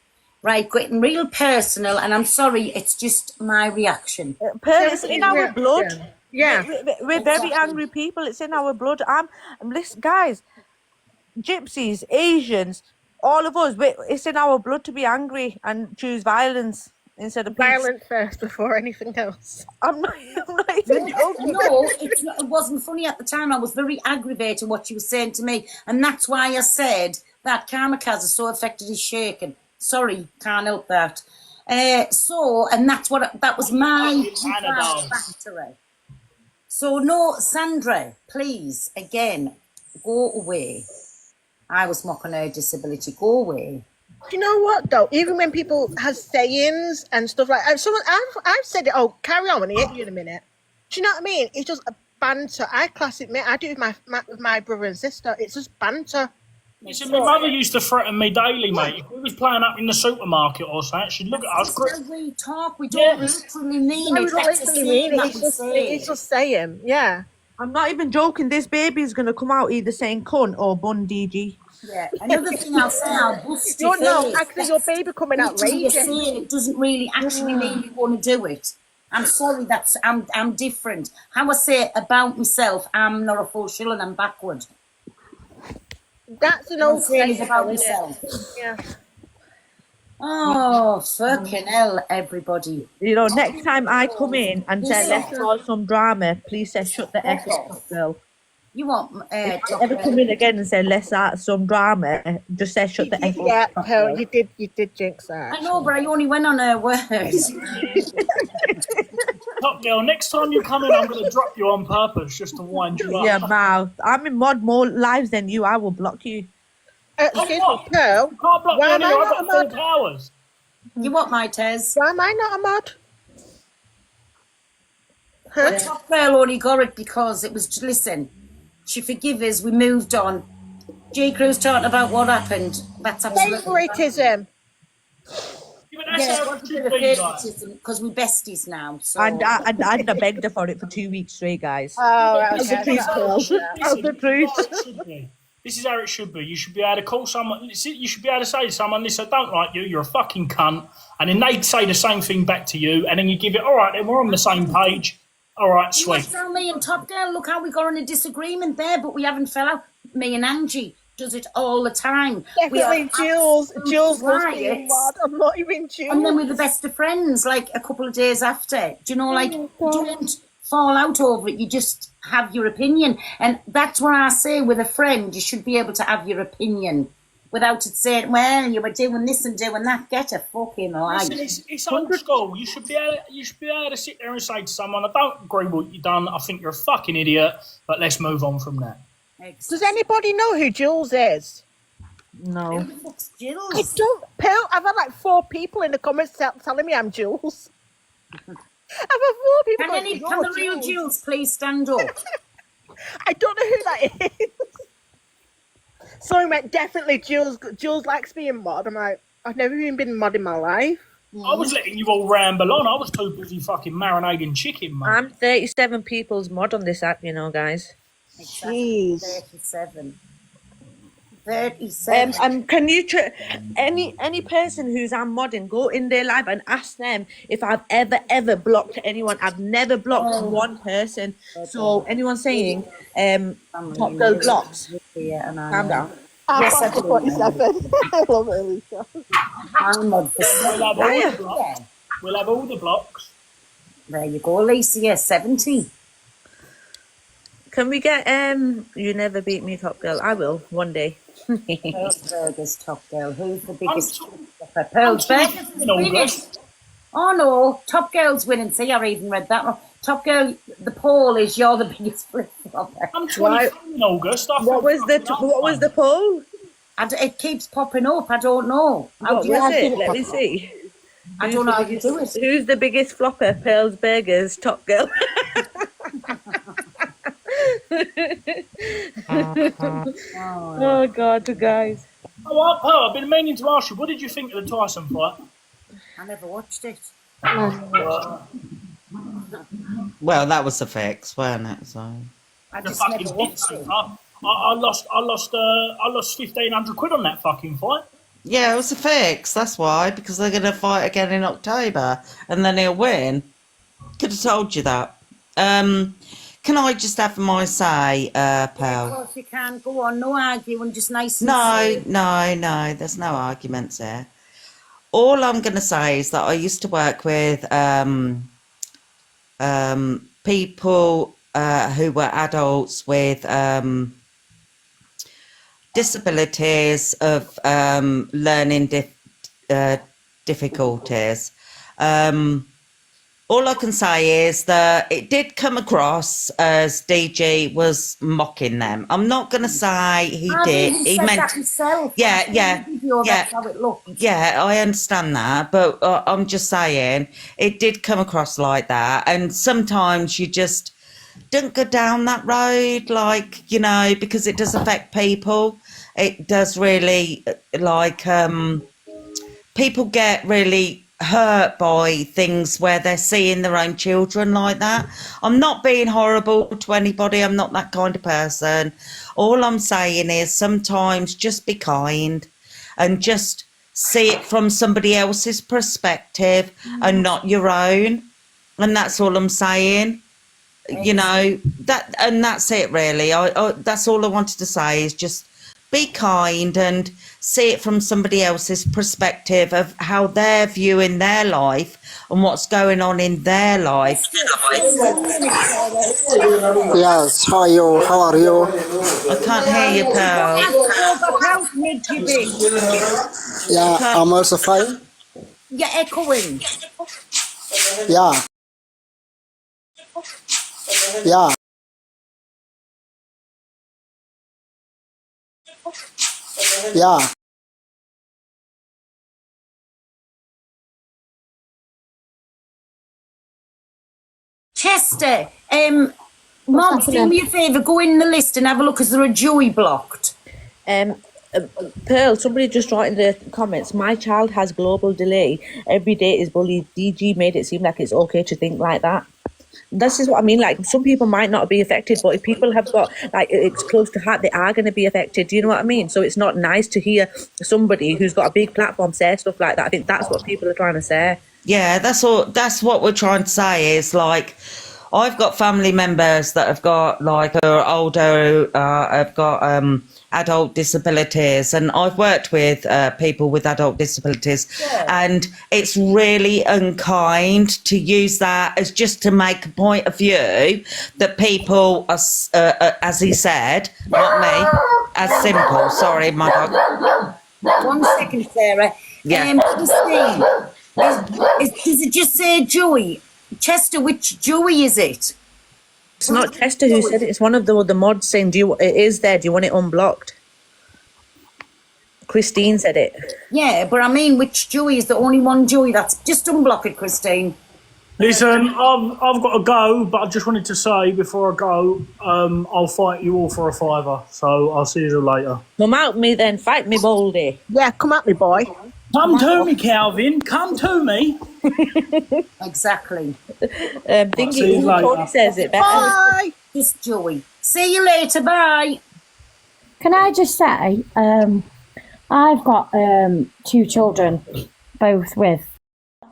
right, getting real personal, and I'm sorry, it's just my reaction. Pearl, it's in our blood. Yeah. We're very angry people. It's in our blood. Listen, guys, gypsies, Asians, all of us, it's in our blood to be angry and choose violence instead of peace. Violence first before anything else. I'm not even joking. No, it wasn't funny at the time. I was very aggravated what she was saying to me, and that's why I said that Kamikaze is so affected he's shaking. Sorry, can't help that. And that was my factory. So no, Sandra, please, again, go away. I was mocking her disability. Go away. Do you know what though? Even when people have sayings and stuff like, I've said it. Oh, carry on, when I hit you in a minute. Do you know what I mean? It's just a banter. I class it, mate. I do with my brother and sister. It's just banter. Listen, my mother used to threaten me daily, mate. If we was playing up in the supermarket or something, she'd look at us. We talk. We don't literally mean it. It's just saying. Yeah. I'm not even joking. This baby's gonna come out either saying cunt or bun DG. Yeah. Another thing I'll say, I'll bust it. No, actually, your baby coming out raging. It doesn't really actually mean you want to do it. I'm sorry. I'm different. How I say about myself, I'm not a full shill and I'm backward. That's an old saying about myself. Yeah. Oh, fucking hell, everybody. You know, next time I come in and say, let's cause some drama, please say, shut the F up, girl. You want... if I ever come in again and say, let's start some drama, just say, shut the F up. Yeah, Pearl, you did jinx that. I know, but I only went on her words. Top girl, next time you come in, I'm going to drop you on purpose just to wind you up. Yeah, mouth. I'm in more lives than you. I will block you. Excuse me, Pearl. You can't block me anyway. I've got full powers. You what, my Tez? Why am I not a mod? Well, Top Girl only got it because it was, listen, she forgive us, we moved on. J. Crew's talking about what happened. That's absolutely... Favoritism. Yeah, because we're besties now. So. And I begged her for it for 2 weeks straight, guys. Oh, okay. The truth. This is how it should be. You should be able to call someone. You should be able to say to someone, "Listen, I don't like you. You're a fucking cunt," and then they'd say the same thing back to you, and then you give it. All right, then we're on the same page. All right, sweet. You tell me and Top Girl, look how we got in a disagreement there, but we haven't fell out. Me and Angie does it all the time. Definitely, Jules was being mad. I'm not even Jules. And then we're the best of friends, like a couple of days after. Do you know, like, don't fall out over it. You just have your opinion. And that's what I say with a friend. You should be able to have your opinion without it saying, well, you were doing this and doing that. Get a fucking life. Listen, it's old school. You should be able to sit there and say to someone, I don't agree with what you've done. I think you're a fucking idiot, but let's move on from that. Does anybody know who Jules is? No. Jules? I don't. Pearl, I've had like 4 people in the comments telling me I'm Jules. I've had 4 people. Can the real Jules please stand up? I don't know who that is. Sorry, mate. Definitely Jules. Jules likes being mod. I'm like, I've never even been mod in my life. I was letting you all ramble on. I was too busy fucking marinating chicken, man. I'm 37 people's mod on this app, you know, guys. Exactly. 37. 37. Can you any person who's I'm modding, go in their live and ask them if I've ever blocked anyone. I've never blocked one person. So anyone saying Top Girl blocks, calm down. Yes, I do. 47. I love it, Alicia. I'm mod for We'll have all the blocks. There you go, Lisa. You're 70. Can we get You Never Beat Me Top Girl? I will one day. Pearl's Burgers Top Girl. Who's the biggest flopper? Pearl's Burgers is winning. Oh no, Top Girl's winning. See, I even read that one. Top Girl, the poll is you're the biggest flip-flopper. I'm 23 in August. What was the poll? It keeps popping up. I don't know. What was it? Let me see. I don't know how you do it. Who's the biggest flopper? Pearl's Burgers, Top Girl. Oh God, you guys. Oh, Pearl, I've been meaning to ask you, what did you think of the Tyson fight? I never watched it. Well, that was the fix, weren't it? So. I just never watched it. I lost 1,500 quid on that fucking fight. Yeah, it was a fix. That's why, because they're going to fight again in October, and then he'll win. Could have told you that. Can I just have my say, Pearl? Of course you can. Go on, no arguing, just nice and No, there's no arguments here. All I'm going to say is that I used to work with people who were adults with disabilities of learning difficulties. All I can say is that it did come across as DG was mocking them. I'm not going to say he did. He meant that himself. Yeah. That's how it looked. Yeah, I understand that, but I'm just saying it did come across like that. And sometimes you just don't go down that road, like, you know, because it does affect people. It does really, like, people get really hurt by things where they're seeing their own children like that. I'm not being horrible to anybody. I'm not that kind of person. All I'm saying is sometimes just be kind and just see it from somebody else's perspective and not your own. And that's all I'm saying. You know, that's it really. I that's all I wanted to say is just be kind and see it from somebody else's perspective of how they're viewing their life and what's going on in their life. Yes, how are you? How are you? I can't hear you, Pearl. Yeah, I'm also fine. You're echoing. Yeah. Yeah. Yeah. Chester, Mom, do me a favour, go in the list and have a look. Is there a Joey blocked? Pearl, somebody just wrote in the comments, my child has global delay. Every day is bullied. DG made it seem like it's okay to think like that. This is what I mean. Like, some people might not be affected, but if people have got, like, it's close to heart, they are going to be affected. Do you know what I mean? So it's not nice to hear somebody who's got a big platform say stuff like that. I think that's what people are trying to say. Yeah, that's all. That's what we're trying to say is, like, I've got family members that have got, like, are older, have got adult disabilities, and I've worked with people with adult disabilities, and it's really unkind to use that as just to make a point of view that people are, as he said, not me, as simple. Sorry, my dog. 1 second, Sarah. Yeah. Christine, does it just say Joey? Chester, which Joey is it? It's not Chester who said it. It's one of the mods saying, it is there. Do you want it unblocked? Christine said it. Yeah, but I mean, which Joey is the only one Joey? That's just unblock it, Christine. Listen, I've got to go, but I just wanted to say before I go, I'll fight you all for a fiver. So I'll see you later. Come out me then, fight me, Baldy. Yeah, come at me, boy. Come to me, Calvin. Come to me. Exactly. Tony says it better. Bye. Just Joey. See you later. Bye. Can I just say, I've got 2 children, both with.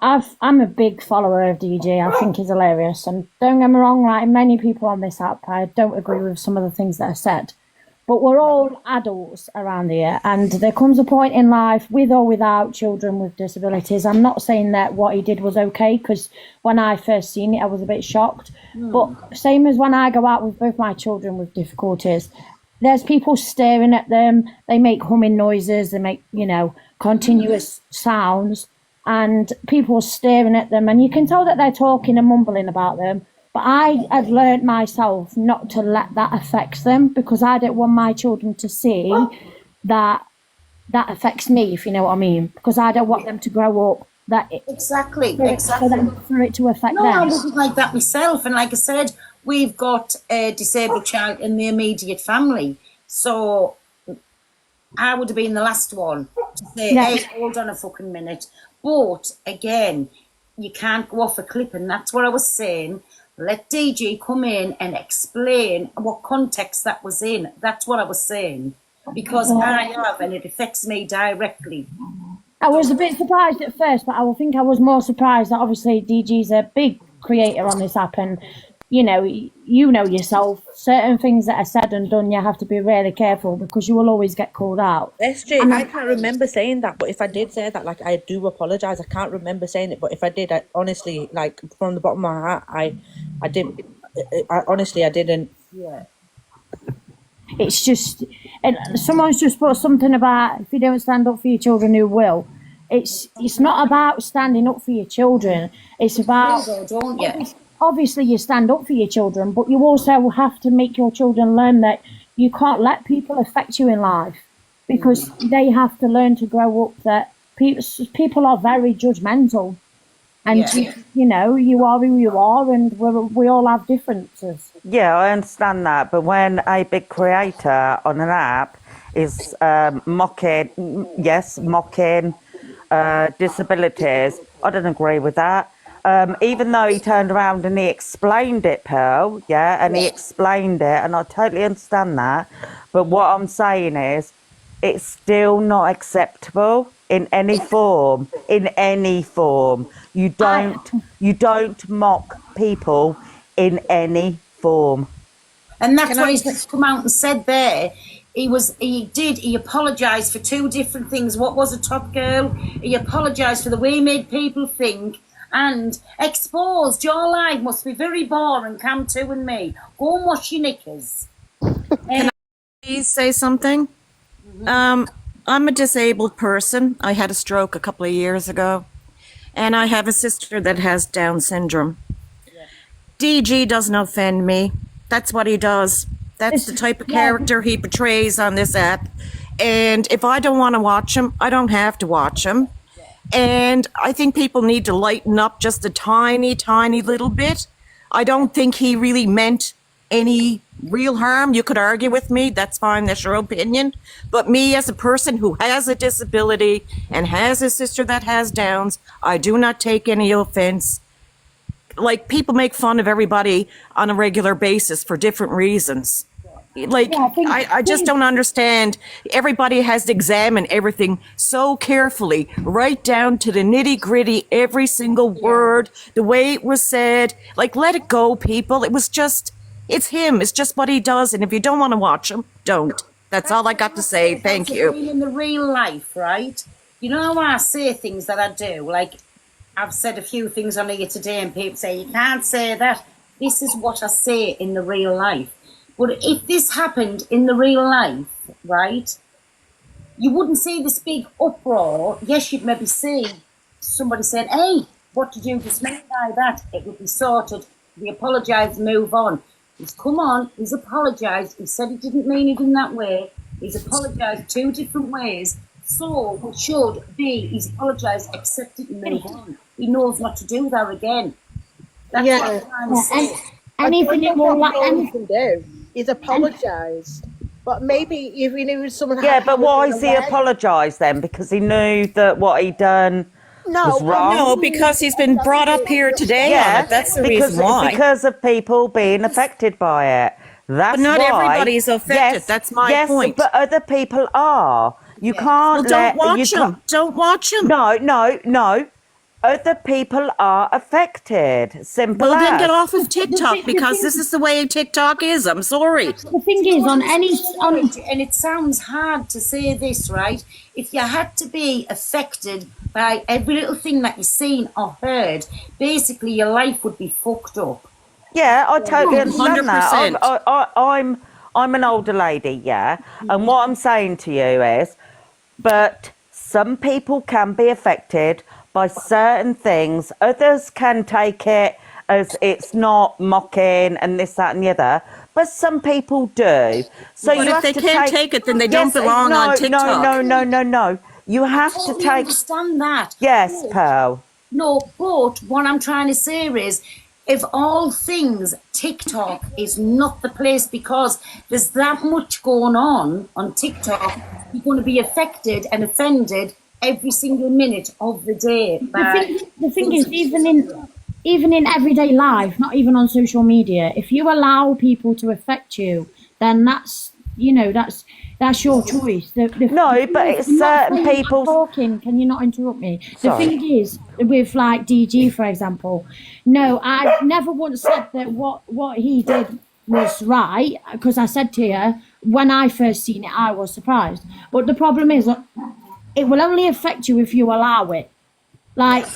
I'm a big follower of DJ. I think he's hilarious. And don't get me wrong, like many people on this app, I don't agree with some of the things that are said. But we're all adults around here, and there comes a point in life, with or without children with disabilities. I'm not saying that what he did was okay, because when I first seen it, I was a bit shocked. But same as when I go out with both my children with difficulties, there's people staring at them. They make humming noises. They make, continuous sounds, and people are staring at them, and you can tell that they're talking and mumbling about them. But I have learned myself not to let that affect them, because I don't want my children to see that affects me, if you know what I mean. Because I don't want them to grow up exactly. For it to affect them. I wouldn't like that myself. And like I said, we've got a disabled child in the immediate family. So I would have been the last one to say, hey, hold on a fucking minute. But again, you can't go off a cliff, and that's what I was saying. Let DG come in and explain what context that was in. That's what I was saying. Because I have, and it affects me directly. I was a bit surprised at first, but I think I was more surprised that obviously DG's a big creator on this app, and you know yourself, certain things that are said and done, you have to be really careful, because you will always get called out. SJ, I can't remember saying that, but if I did say that, like, I do apologise. I can't remember saying it, but if I did, I honestly, like, from the bottom of my heart, I didn't. Honestly, I didn't. Yeah. It's just, and someone's just put something about, if you don't stand up for your children, who will? It's not about standing up for your children. It's about, don't you? Obviously you stand up for your children, but you also have to make your children learn that you can't let people affect you in life, because they have to learn to grow up that people are very judgmental, and you are who you are, and we all have differences. Yeah, I understand that, but when a big creator on an app is mocking disabilities, I don't agree with that. Even though he turned around and he explained it, Pearl, and he explained it, and I totally understand that. But what I'm saying is, it's still not acceptable in any form. In any form, you don't mock people in any form. And that's what he's come out and said there. He apologised for two different things. What was a Top Girl? He apologised for the way he made people think, and exposed your life must be very boring, Cam 2 and me. Go and wash your knickers. Can I please say something? I'm a disabled person. I had a stroke a couple of years ago, and I have a sister that has Down syndrome. DG doesn't offend me. That's what he does. That's the type of character he portrays on this app. And if I don't want to watch him, I don't have to watch him. And I think people need to lighten up just a tiny, tiny little bit. I don't think he really meant any real harm. You could argue with me. That's fine. That's your opinion. But me, as a person who has a disability and has a sister that has Downs, I do not take any offense. Like, people make fun of everybody on a regular basis for different reasons. Like, I just don't understand. Everybody has to examine everything so carefully, right down to the nitty gritty, every single word, the way it was said. Like, let it go, people. It's him. It's just what he does. And if you don't want to watch him, don't. That's all I got to say. Thank you. In the real life, right? You know how I say things that I do? Like, I've said a few things on here today, and people say, you can't say that. This is what I say in the real life. But if this happened in the real life, right, you wouldn't see this big uproar. Yes, you'd maybe see somebody saying, hey, what did you just mean by that? It would be sorted. We apologise, move on. He's come on, he's apologised. He said he didn't mean it in that way. He's apologised two different ways. So it should be, he's apologised, accept it and move on. He knows not to do that again. That's what I'm trying to say. Anything he can do is apologise. But maybe even if someone but why is he apologised then? Because he knew that what he'd done was wrong? No, because he's been brought up here today. Yeah, that's the reason why. Because of people being affected by it. That's but not why. everybody's affected. That's my point. But other people are. You can't don't watch him. Don't watch him. No. other people are affected. Simple Well, as. then get off of TikTok because this is the way TikTok is. I'm sorry. The thing is, on any and it sounds hard to say this, right? If you had to be affected by every little thing that you've seen or heard, basically your life would be fucked up. Yeah, I totally understand 100%. that. I'm an older lady, yeah, and what I'm saying to you is, but some people can be affected by certain things. Others can take it as it's not mocking and this, that, and the other. But some people do. So But you if have they to can't take it, then they don't belong on TikTok. No. You have to totally take. understand that. Yes, Pearl. No, but what I'm trying to say is, if all things, TikTok is not the place because there's that much going on TikTok. You're going to be affected and offended every single minute of the day. The thing is, even in everyday life, not even on social media, if you allow people to affect you, then that's your choice. No, but it's certain people talking. Can you not interrupt me? The Sorry. thing is, with like DG, for example, no, I've never once said that what he did was right, because I said to you, when I first seen it, I was surprised. But the problem is, it will only affect you if you allow it. Like,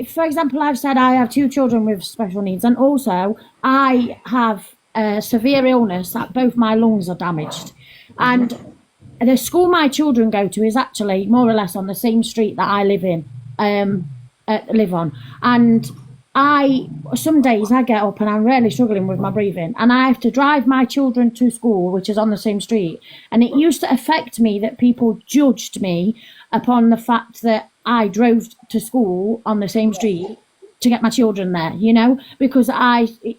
for example, I've said I have 2 children with special needs, and also I have a severe illness that both my lungs are damaged. And the school my children go to is actually more or less on the same street that I live on. And some days I get up and I'm really struggling with my breathing, and I have to drive my children to school, which is on the same street. And it used to affect me that people judged me upon the fact that I drove to school on the same street to get my children there, because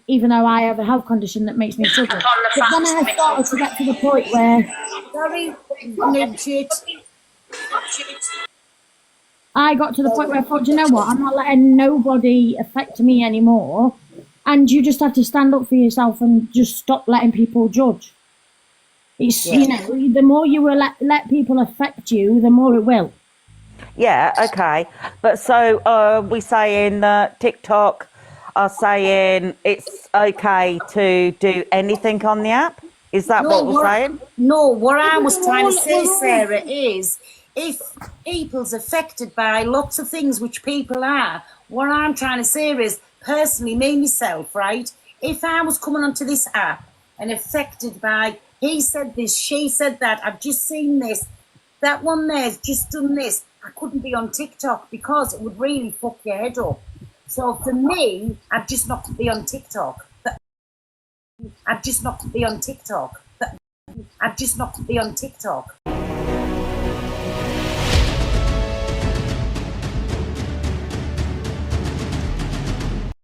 even though I have a health condition that makes me struggle. But then I started to get to the point where I got to the point where I thought, you know what, I'm not letting nobody affect me anymore. And you just have to stand up for yourself and just stop letting people judge. It's, the more you will let people affect you, the more it will. Yeah, okay. But so we saying that TikTok are saying it's okay to do anything on the app? Is that what we're saying? No, what I was trying to say, Sarah, is if people's affected by lots of things, which people are, what I'm trying to say is, personally, me, myself, right? If I was coming onto this app and affected by, he said this, she said that, I've just seen this, that one there's just done this, I couldn't be on TikTok because it would really fuck your head up. So for me, I'd just not be on TikTok. I'd just not be on TikTok. I'd just not be on TikTok.